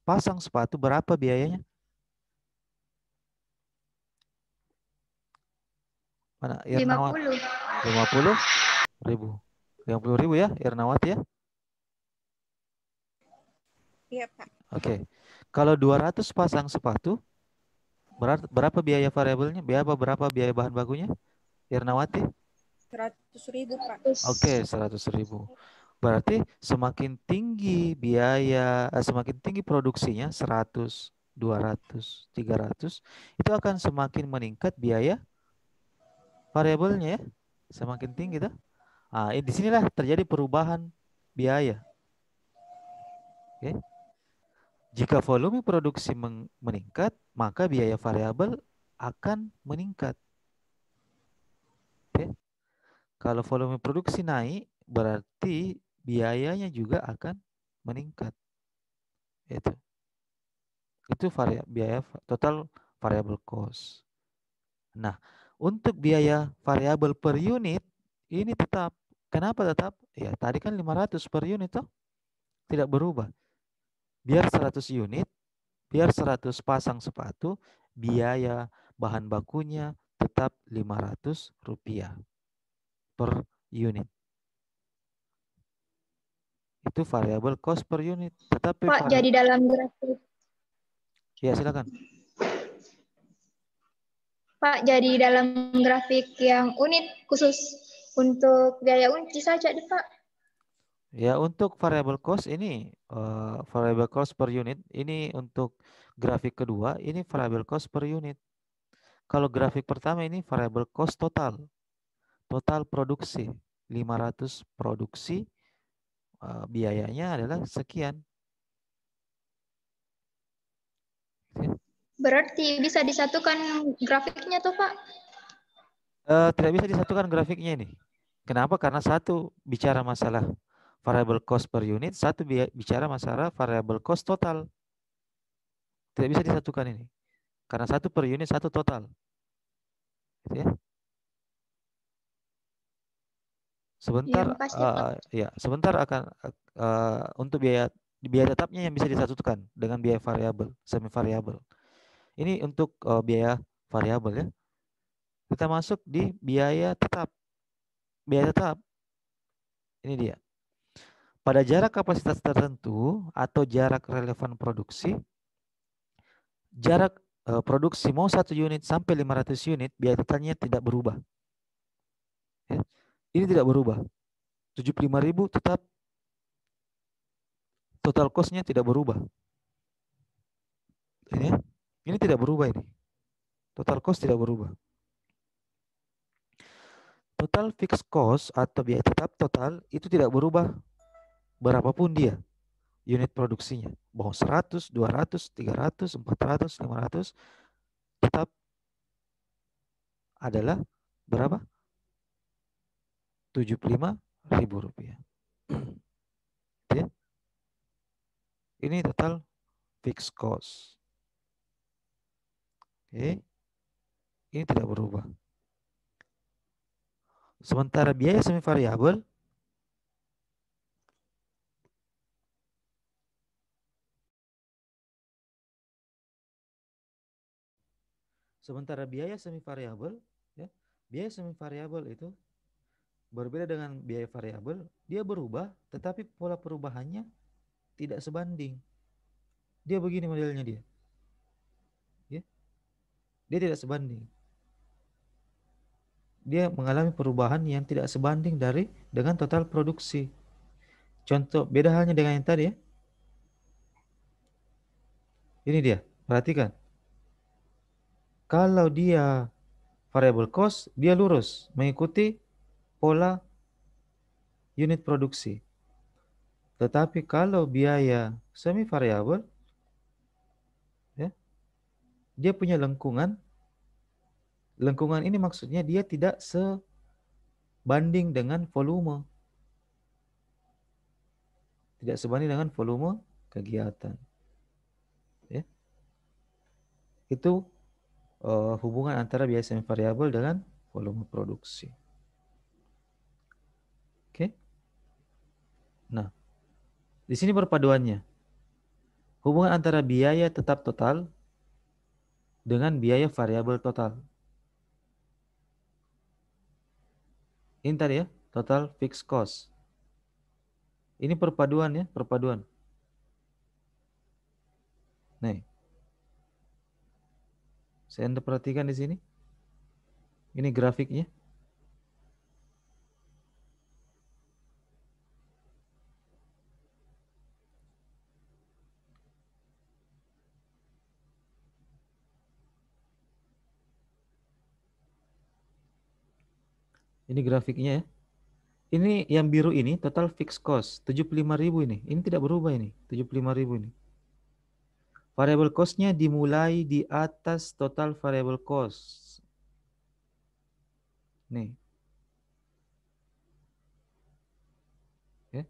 pasang sepatu berapa biayanya? Mana? 50. 50 ribu. 50 ribu ya, Irnawati ya? Iya, Pak. Oke. Kalau 200 pasang sepatu, berapa biaya variabelnya? Berapa biaya bahan bakunya? Irnawati? 100.000, Pak. Oke, 100.000. Berarti semakin tinggi semakin tinggi produksinya 100, 200, 300, itu akan semakin meningkat biaya variabelnya ya. Semakin tinggi tuh. Nah, di sinilah terjadi perubahan biaya. Oke. Jika volume produksi meningkat, maka biaya variabel akan meningkat. Oke. Kalau volume produksi naik, berarti biayanya juga akan meningkat. Itu biaya total variable cost. Nah, untuk biaya variabel per unit ini tetap. Kenapa tetap? Ya, tadi kan 500 per unit toh. Tidak berubah. Biar 100 unit, biar 100 pasang sepatu, biaya bahan bakunya tetap Rp500 per unit. Itu variable cost per unit. Tetapi Pak, jadi dalam grafik. Ya, silakan. Pak, jadi dalam grafik yang unit khusus untuk biaya unci saja deh, Pak. Ya, untuk variable cost ini variable cost per unit ini untuk grafik kedua ini variable cost per unit. Kalau grafik pertama ini variable cost total. Total produksi 500 produksi biayanya adalah sekian. Berarti bisa disatukan grafiknya tuh, Pak? Tidak bisa disatukan grafiknya ini. Kenapa? Karena satu bicara masalah variable cost per unit, satu bicara masalah variable cost total. Tidak bisa disatukan ini. Karena satu per unit, satu total. Gitu ya. Sebentar, ya, sebentar akan untuk biaya tetapnya yang bisa disatukan dengan biaya variabel, semi variabel. Ini untuk biaya variabel ya. Kita masuk di biaya tetap. Biaya tetap. Ini dia. Pada jarak kapasitas tertentu atau jarak relevan produksi, jarak produksi mau 1 unit sampai 500 unit, biaya totalnya tidak berubah. Ya. Ini tidak berubah. 75.000 tetap. Total cost-nya tidak berubah. Ini tidak berubah ini. Total cost tidak berubah. Total fixed cost atau biaya tetap total itu tidak berubah berapapun dia unit produksinya. Mau 100, 200, 300, 400, 500 tetap adalah berapa? Rp75.000. Ya. Ini total fixed cost. Oke. Ini tidak berubah. Sementara biaya semi variabel ya, biaya semi variabel itu berbeda dengan biaya variabel, dia berubah tetapi pola perubahannya tidak sebanding. Dia begini modelnya dia. Ya. Dia tidak sebanding. Dia mengalami perubahan yang tidak sebanding dengan total produksi. Contoh, beda halnya dengan yang tadi ya. Ini dia, perhatikan. Kalau dia variable cost, dia lurus mengikuti pola unit produksi. Tetapi kalau biaya semi variabel, ya, dia punya lengkungan. Lengkungan ini maksudnya dia tidak sebanding dengan volume. Tidak sebanding dengan volume kegiatan. Ya. Itu hubungan antara biaya semi variabel dengan volume produksi. Oke. Nah, di sini perpaduannya. Hubungan antara biaya tetap total dengan biaya variabel total. Ini tadi ya, total fixed cost. Ini perpaduan ya, perpaduan. Nih. Saya Anda perhatikan di sini. Ini grafiknya. Ini grafiknya ya. Ini yang biru ini total fixed cost 75.000 ini. Ini tidak berubah ini, 75.000 ini. Variable cost-nya dimulai di atas total variable cost. Nih. Ya.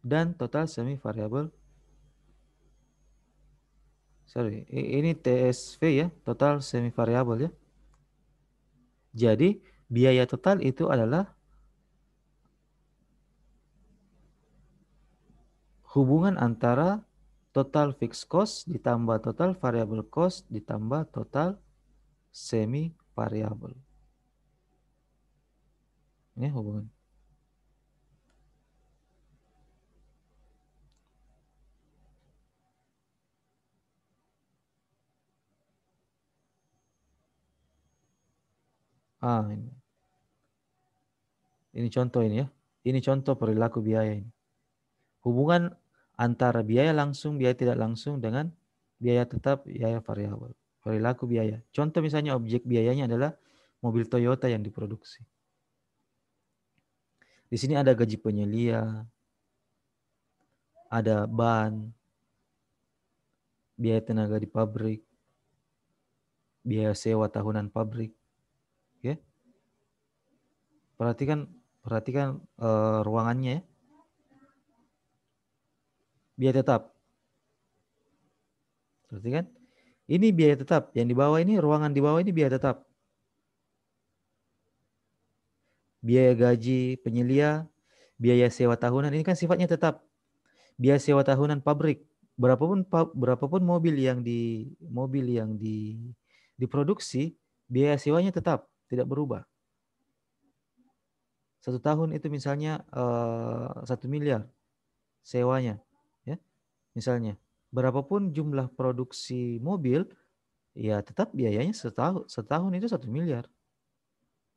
Dan total semi variable. Sorry, ini TSV ya, total semi variable ya. Jadi biaya total itu adalah hubungan antara total fixed cost ditambah total variable cost ditambah total semi variable. Ini hubungan. Ini contoh ini ya. Ini contoh perilaku biaya ini. Hubungan antara biaya langsung, biaya tidak langsung dengan biaya tetap, biaya variabel. Perilaku biaya. Contoh misalnya objek biayanya adalah mobil Toyota yang diproduksi. Di sini ada gaji penyelia, ada ban, biaya tenaga di pabrik, biaya sewa tahunan pabrik. Oke? Perhatikan ruangannya ya. Biaya tetap. Perhatikan. Ini biaya tetap. Yang di bawah ini, ruangan di bawah ini biaya tetap. Biaya gaji penyelia, biaya sewa tahunan ini kan sifatnya tetap. Biaya sewa tahunan pabrik, berapapun mobil yang diproduksi, biaya sewanya tetap, tidak berubah. 1 tahun itu misalnya 1 miliar sewanya, ya. Misalnya, berapapun jumlah produksi mobil, ya tetap biayanya setahun itu 1 miliar.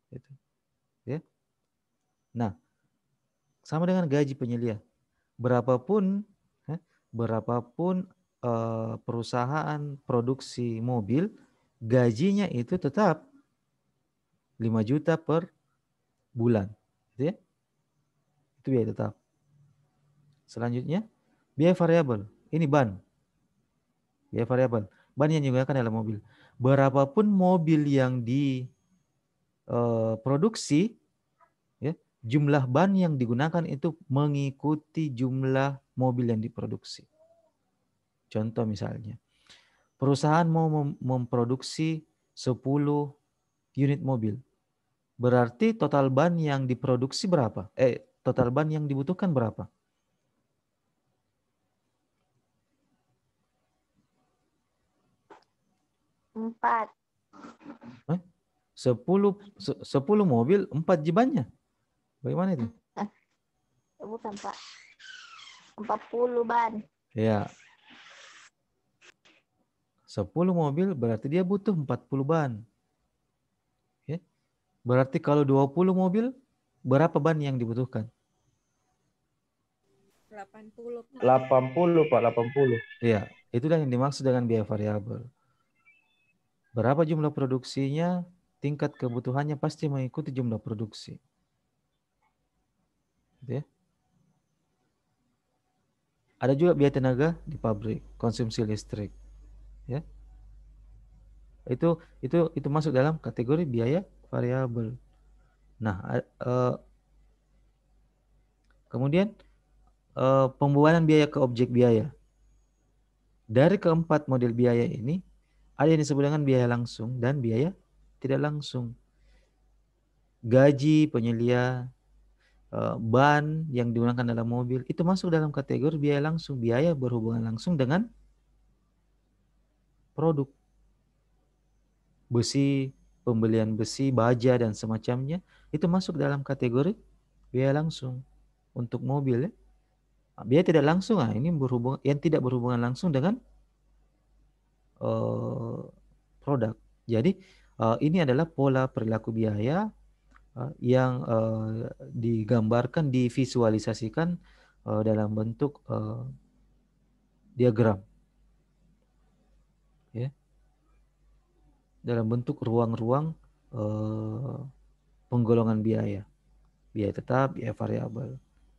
Gitu. Ya. Nah, sama dengan gaji penyelia. Berapapun perusahaan produksi mobil, gajinya itu tetap 5 juta per bulan. Gitu ya? Itu biaya tetap. Selanjutnya, biaya variabel. Ini ban. Biaya variabel. Ban yang digunakan dalam mobil. Berapapun mobil yang diproduksi, ya, jumlah ban yang digunakan itu mengikuti jumlah mobil yang diproduksi. Contoh misalnya, perusahaan mau memproduksi 10 unit mobil. Berarti total ban yang diproduksi berapa? Total ban yang dibutuhkan berapa? Empat. 10 mobil, 4 jibannya. Bagaimana itu? Bukan, Pak. 40 ban. Ya. 10 mobil berarti dia butuh 40 ban. Ya. Berarti kalau 20 mobil, berapa ban yang dibutuhkan? 80. 80, Pak, 80. Iya, itulah yang dimaksud dengan biaya variabel. Berapa jumlah produksinya, tingkat kebutuhannya pasti mengikuti jumlah produksi. Gitu ya. Ada juga biaya tenaga di pabrik, konsumsi listrik. Ya. Itu masuk dalam kategori biaya variabel. Nah, kemudian pembuanan biaya ke objek biaya. Dari keempat model biaya ini, ada yang disebut dengan biaya langsung dan biaya tidak langsung. Gaji penyelia, ban yang digunakan dalam mobil, itu masuk dalam kategori biaya langsung. Biaya berhubungan langsung dengan produk. Besi, pembelian besi, baja, dan semacamnya, itu masuk dalam kategori biaya langsung. Untuk mobil ya. Biaya tidak langsung, ini yang tidak berhubungan langsung dengan produk. Jadi ini adalah pola perilaku biaya yang digambarkan, divisualisasikan dalam bentuk diagram, ya, dalam bentuk ruang-ruang penggolongan biaya tetap, biaya variabel.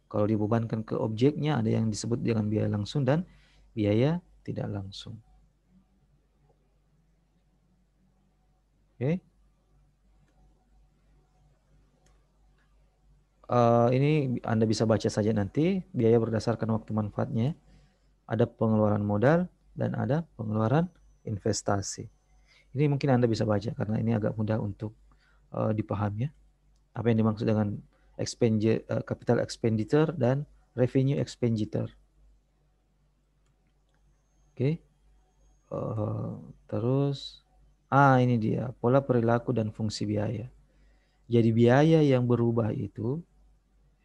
Kalau dibebankan ke objeknya, ada yang disebut dengan biaya langsung dan biaya tidak langsung. Oke. Ini Anda bisa baca saja nanti, biaya berdasarkan waktu manfaatnya. Ada pengeluaran modal dan ada pengeluaran investasi. Ini mungkin Anda bisa baca karena ini agak mudah untuk dipahami ya. Apa yang dimaksud dengan capital expenditure dan revenue expenditure. Oke. Terus ini dia pola perilaku dan fungsi biaya. Jadi biaya yang berubah itu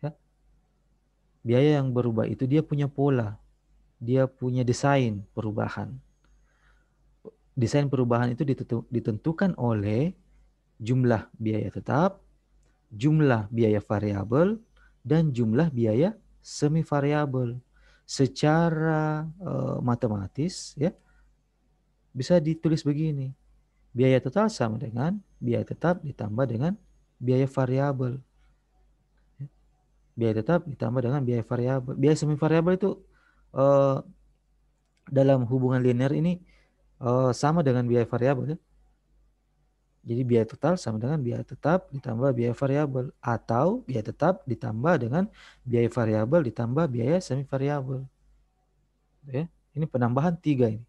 ya, biaya yang berubah itu dia punya pola, dia punya desain perubahan. Desain perubahan itu ditentukan oleh jumlah biaya tetap, jumlah biaya variabel, dan jumlah biaya semi variabel. Secara matematis ya bisa ditulis begini. Biaya total sama dengan biaya tetap ditambah dengan biaya variabel. Biaya tetap ditambah dengan biaya variabel. Biaya semi variabel itu dalam hubungan linear ini sama dengan biaya variabel ya. Jadi biaya total sama dengan biaya tetap ditambah biaya variabel, atau biaya tetap ditambah dengan biaya variabel ditambah biaya semi variabel. Ya, ini penambahan 3 ini.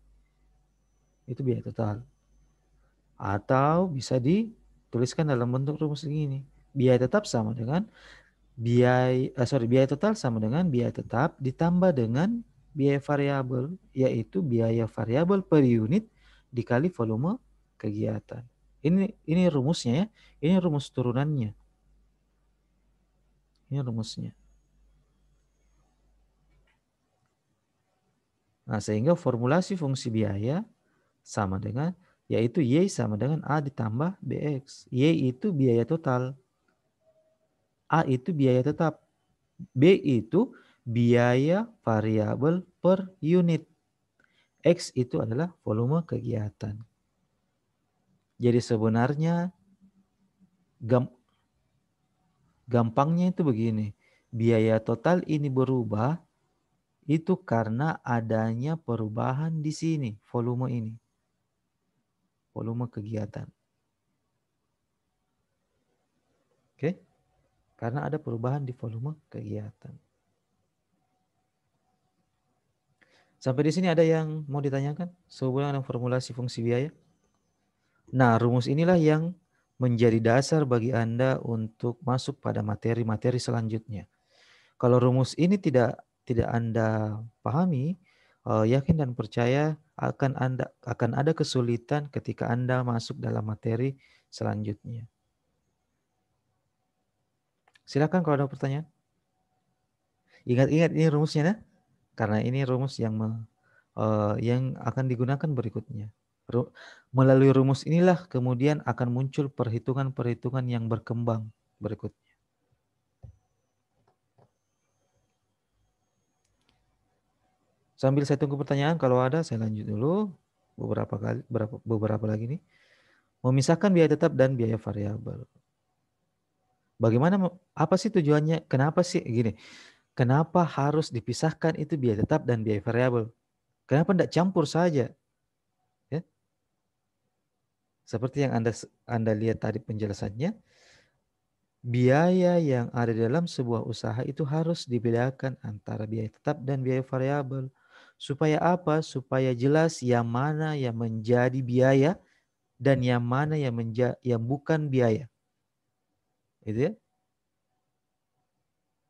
Itu biaya total. Atau bisa dituliskan dalam bentuk rumus begini. Biaya tetap sama dengan biaya total sama dengan biaya tetap ditambah dengan biaya variabel, yaitu biaya variabel per unit dikali volume kegiatan. Ini rumusnya ya. Ini rumus turunannya. Ini rumusnya. Nah, sehingga formulasi fungsi biaya sama dengan, yaitu Y sama dengan A ditambah BX. Y itu biaya total. A itu biaya tetap. B itu biaya variabel per unit. X itu adalah volume kegiatan. Jadi sebenarnya gampangnya itu begini. Biaya total ini berubah itu karena adanya perubahan di sini, volume ini. Volume kegiatan. Oke? Karena ada perubahan di volume kegiatan. Sampai di sini ada yang mau ditanyakan sehubungan dengan formulasi fungsi biaya? Nah, rumus inilah yang menjadi dasar bagi Anda untuk masuk pada materi-materi selanjutnya. Kalau rumus ini tidak Anda pahami, yakin dan percaya akan ada kesulitan ketika Anda masuk dalam materi selanjutnya. Silakan kalau ada pertanyaan. Ingat ini rumusnya, nah? Karena ini rumus yang akan digunakan berikutnya. Melalui rumus inilah kemudian akan muncul perhitungan-perhitungan yang berkembang berikutnya. Sambil saya tunggu pertanyaan, kalau ada saya lanjut dulu beberapa lagi nih. Memisahkan biaya tetap dan biaya variabel. Bagaimana, apa sih tujuannya? Kenapa sih gini? Kenapa harus dipisahkan itu biaya tetap dan biaya variabel? Kenapa tidak campur saja? Ya? Seperti yang Anda lihat tadi penjelasannya, biaya yang ada dalam sebuah usaha itu harus dibedakan antara biaya tetap dan biaya variabel. Supaya apa? Supaya jelas yang mana yang menjadi biaya dan yang mana yang bukan biaya. Itu ya?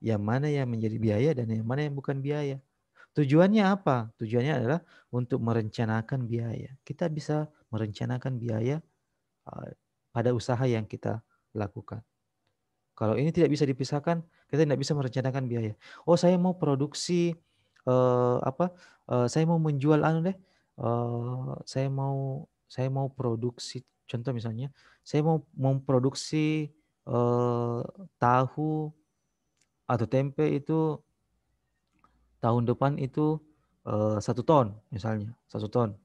Yang mana yang menjadi biaya dan yang mana yang bukan biaya. Tujuannya apa? Tujuannya adalah untuk merencanakan biaya. Kita bisa merencanakan biaya pada usaha yang kita lakukan. Kalau ini tidak bisa dipisahkan, kita tidak bisa merencanakan biaya. Oh, saya mau produksi saya mau menjual saya mau produksi, contoh misalnya, saya mau memproduksi tahu atau tempe itu tahun depan itu 1 ton misalnya, 1 ton.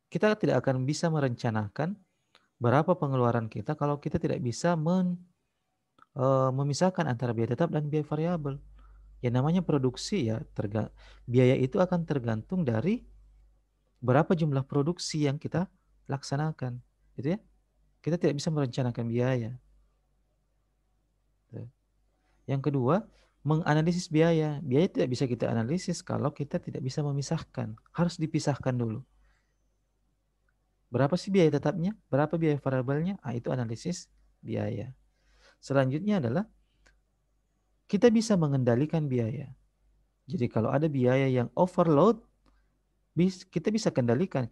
Kita tidak akan bisa merencanakan berapa pengeluaran kita kalau kita tidak bisa memisahkan antara biaya tetap dan biaya variabel. Yang namanya produksi ya, biaya itu akan tergantung dari berapa jumlah produksi yang kita laksanakan, gitu ya. Kita tidak bisa merencanakan biaya. Yang kedua, menganalisis biaya. Biaya tidak bisa kita analisis kalau kita tidak bisa memisahkan. Harus dipisahkan dulu. Berapa sih biaya tetapnya? Berapa biaya variabelnya? Itu analisis biaya. Selanjutnya adalah kita bisa mengendalikan biaya. Jadi kalau ada biaya yang overload, kita bisa kendalikan.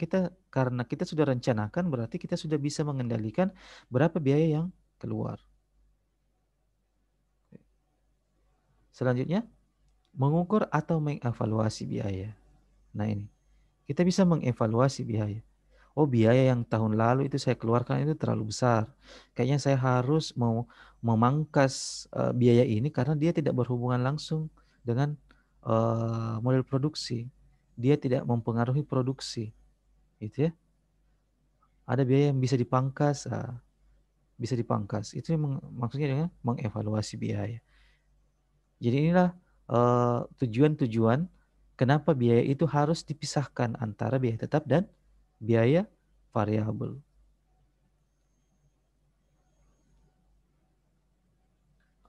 Karena kita sudah rencanakan, berarti kita sudah bisa mengendalikan berapa biaya yang keluar. Selanjutnya, mengukur atau mengevaluasi biaya. Nah ini, kita bisa mengevaluasi biaya. Oh, biaya yang tahun lalu itu saya keluarkan itu terlalu besar. Kayaknya saya harus mau memangkas biaya ini karena dia tidak berhubungan langsung dengan model produksi. Dia tidak mempengaruhi produksi. Gitu ya. Ada biaya yang bisa dipangkas, bisa dipangkas. Itu maksudnya dengan mengevaluasi biaya. Jadi inilah tujuan-tujuan kenapa biaya itu harus dipisahkan antara biaya tetap dan biaya variabel.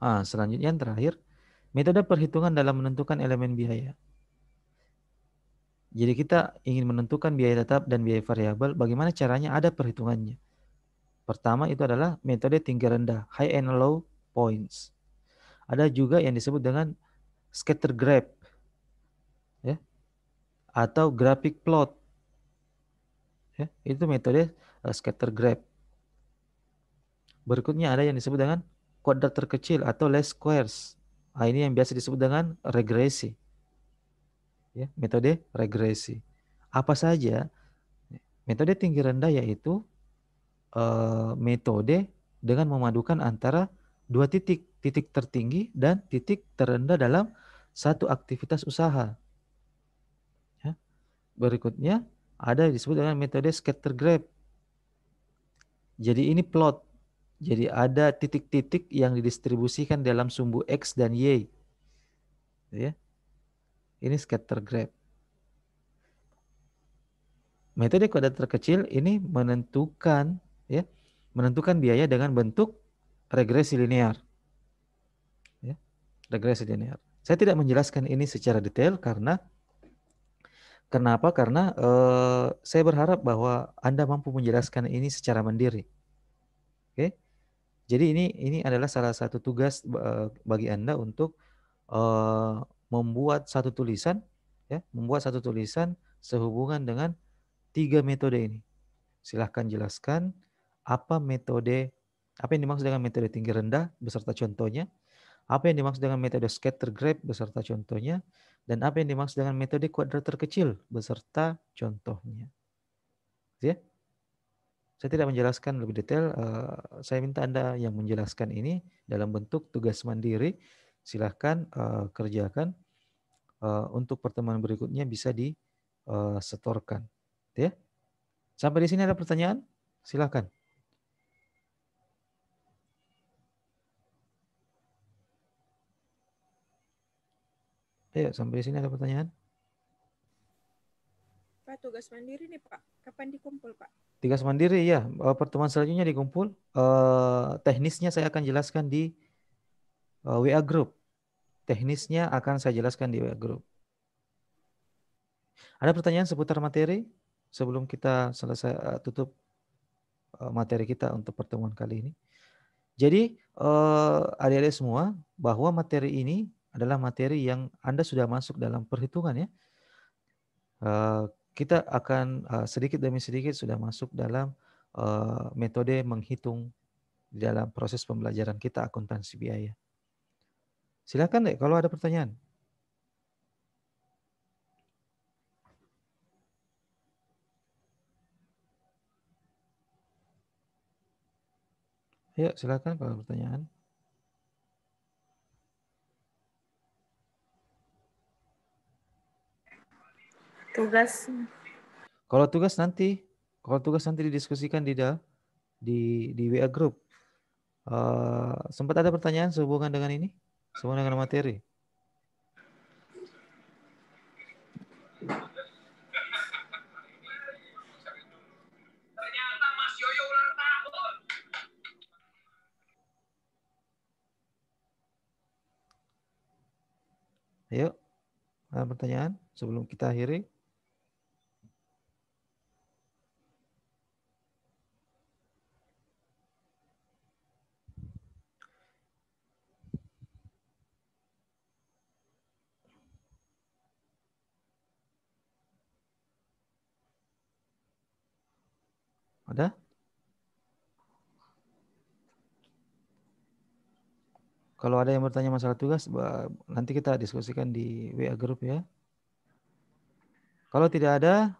Selanjutnya yang terakhir, metode perhitungan dalam menentukan elemen biaya. Jadi kita ingin menentukan biaya tetap dan biaya variabel, bagaimana caranya? Ada perhitungannya. Pertama itu adalah metode tinggi rendah, high and low points. Ada juga yang disebut dengan scatter graph, ya, atau graphic plot. Ya, itu metode scatter graph. Berikutnya ada yang disebut dengan kuadrat terkecil atau least squares. Ini yang biasa disebut dengan regresi. Ya, metode regresi. Apa saja? Metode tinggi rendah yaitu metode dengan memadukan antara dua titik tertinggi dan titik terendah dalam satu aktivitas usaha. Ya. Berikutnya ada yang disebut dengan metode scatter graph. Jadi ini plot. Jadi ada titik-titik yang didistribusikan dalam sumbu X dan Y. Ya. Ini scatter graph. Metode kuadrat terkecil ini menentukan biaya dengan bentuk regresi linear. Ya, regresi linear. Saya tidak menjelaskan ini secara detail karena kenapa? Karena saya berharap bahwa Anda mampu menjelaskan ini secara mandiri. Oke. Jadi ini adalah salah satu tugas bagi Anda untuk membuat satu tulisan, ya, sehubungan dengan 3 metode ini. Silahkan jelaskan apa yang dimaksud dengan metode tinggi rendah beserta contohnya, apa yang dimaksud dengan metode scatter graph beserta contohnya, dan apa yang dimaksud dengan metode kuadrat terkecil beserta contohnya. Ya? Saya tidak menjelaskan lebih detail, saya minta Anda yang menjelaskan ini dalam bentuk tugas mandiri. Silahkan kerjakan, untuk pertemuan berikutnya bisa disetorkan. Ya? Sampai di sini ada pertanyaan? Silakan. Ayo, sampai di sini ada pertanyaan? Pak, tugas mandiri nih Pak, kapan dikumpul Pak? Tugas mandiri ya, pertemuan selanjutnya dikumpul. Teknisnya saya akan jelaskan di WA Group. Teknisnya akan saya jelaskan di WA Group. Ada pertanyaan seputar materi sebelum kita selesai tutup materi kita untuk pertemuan kali ini? Jadi adik-adik semua, bahwa materi ini adalah materi yang Anda sudah masuk dalam perhitungan ya. Kita akan sedikit demi sedikit sudah masuk dalam metode menghitung di dalam proses pembelajaran kita akuntansi biaya. Silakan deh kalau ada pertanyaan. Ayo silakan kalau ada pertanyaan. Tugas. Kalau tugas nanti didiskusikan di WA Group. Sempat ada pertanyaan sehubungan dengan ini? Sehubungan dengan materi? Ayo, ada pertanyaan sebelum kita akhiri? Ada? Kalau ada yang bertanya masalah tugas, nanti kita diskusikan di WA Group ya. Kalau tidak ada,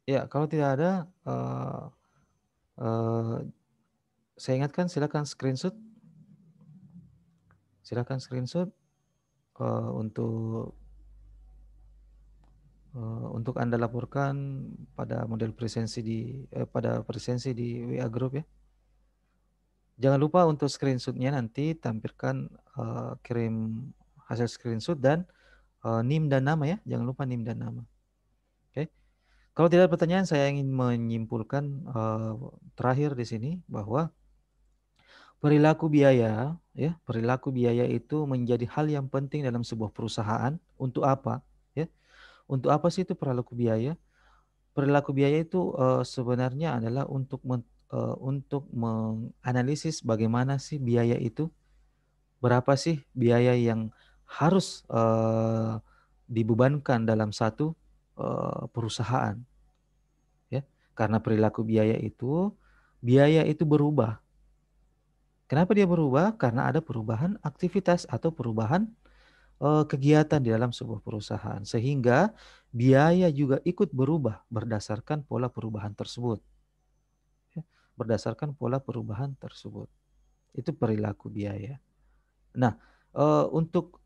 ya kalau tidak ada, saya ingatkan silakan screenshot, untuk Anda laporkan pada model presensi pada presensi di WA Group ya. Jangan lupa untuk screenshotnya nanti tampilkan kirim hasil screenshot dan NIM dan nama ya. Jangan lupa NIM dan nama. Oke. Kalau tidak ada pertanyaan, saya ingin menyimpulkan terakhir di sini bahwa perilaku biaya itu menjadi hal yang penting dalam sebuah perusahaan. Untuk apa? Ya. Untuk apa sih itu perilaku biaya? Perilaku biaya itu sebenarnya adalah untuk menganalisis bagaimana sih biaya itu, berapa sih biaya yang harus dibebankan dalam satu perusahaan. Ya, karena perilaku biaya itu berubah. Kenapa dia berubah? Karena ada perubahan aktivitas atau perubahan kegiatan di dalam sebuah perusahaan, sehingga biaya juga ikut berubah berdasarkan pola perubahan tersebut. Itu perilaku biaya. Nah, untuk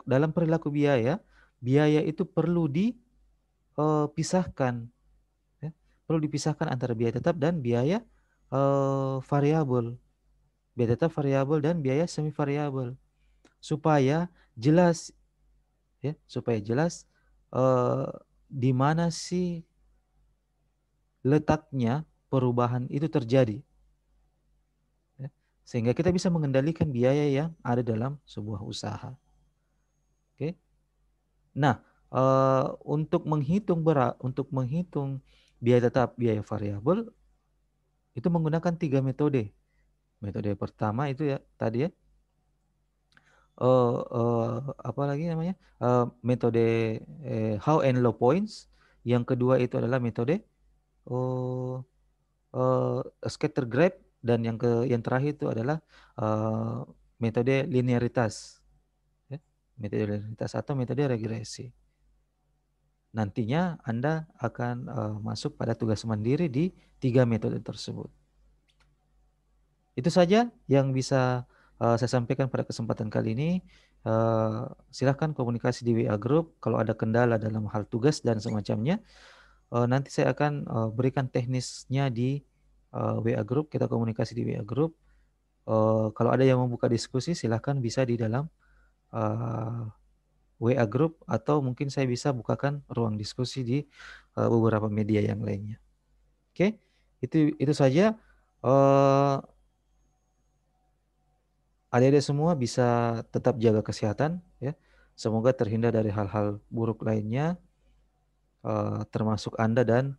dalam perilaku biaya itu perlu dipisahkan, ya. Perlu dipisahkan antara biaya tetap dan biaya variabel, biaya tetap variabel dan biaya semi variabel. Supaya jelas ya, di mana sih letaknya perubahan itu terjadi, ya, sehingga kita bisa mengendalikan biaya yang ada dalam sebuah usaha. Oke. Nah, untuk menghitung biaya tetap, biaya variabel itu menggunakan 3 metode. Metode pertama itu ya tadi ya, apa lagi namanya, metode how and low points. Yang kedua itu adalah metode scatter graph, dan yang terakhir itu adalah metode linearitas, ya, metode linearitas atau metode regresi. Nantinya Anda akan masuk pada tugas mandiri di 3 metode tersebut. Itu saja yang bisa saya sampaikan pada kesempatan kali ini. Silahkan komunikasi di WA Group kalau ada kendala dalam hal tugas dan semacamnya. Nanti saya akan berikan teknisnya di WA Group. Kita komunikasi di WA Group. Kalau ada yang membuka diskusi, silahkan bisa di dalam WA Group, atau mungkin saya bisa bukakan ruang diskusi di beberapa media yang lainnya. Oke, itu saja. Adik-adik semua bisa tetap jaga kesehatan ya. Semoga terhindar dari hal-hal buruk lainnya, termasuk Anda dan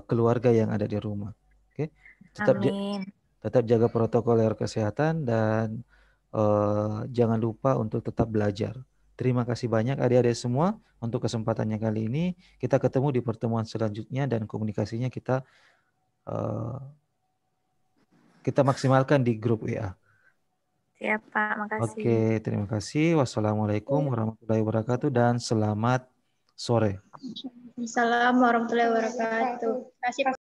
keluarga yang ada di rumah. Oke. Tetap jaga protokol kesehatan dan jangan lupa untuk tetap belajar. Terima kasih banyak adik-adik semua untuk kesempatannya kali ini. Kita ketemu di pertemuan selanjutnya dan komunikasinya kita maksimalkan di grup WA. Siap, Pak. Makasih. Oke, terima kasih. Wassalamualaikum warahmatullahi wabarakatuh dan selamat sore. Assalamualaikum warahmatullahi wabarakatuh. Terima kasih, Pak.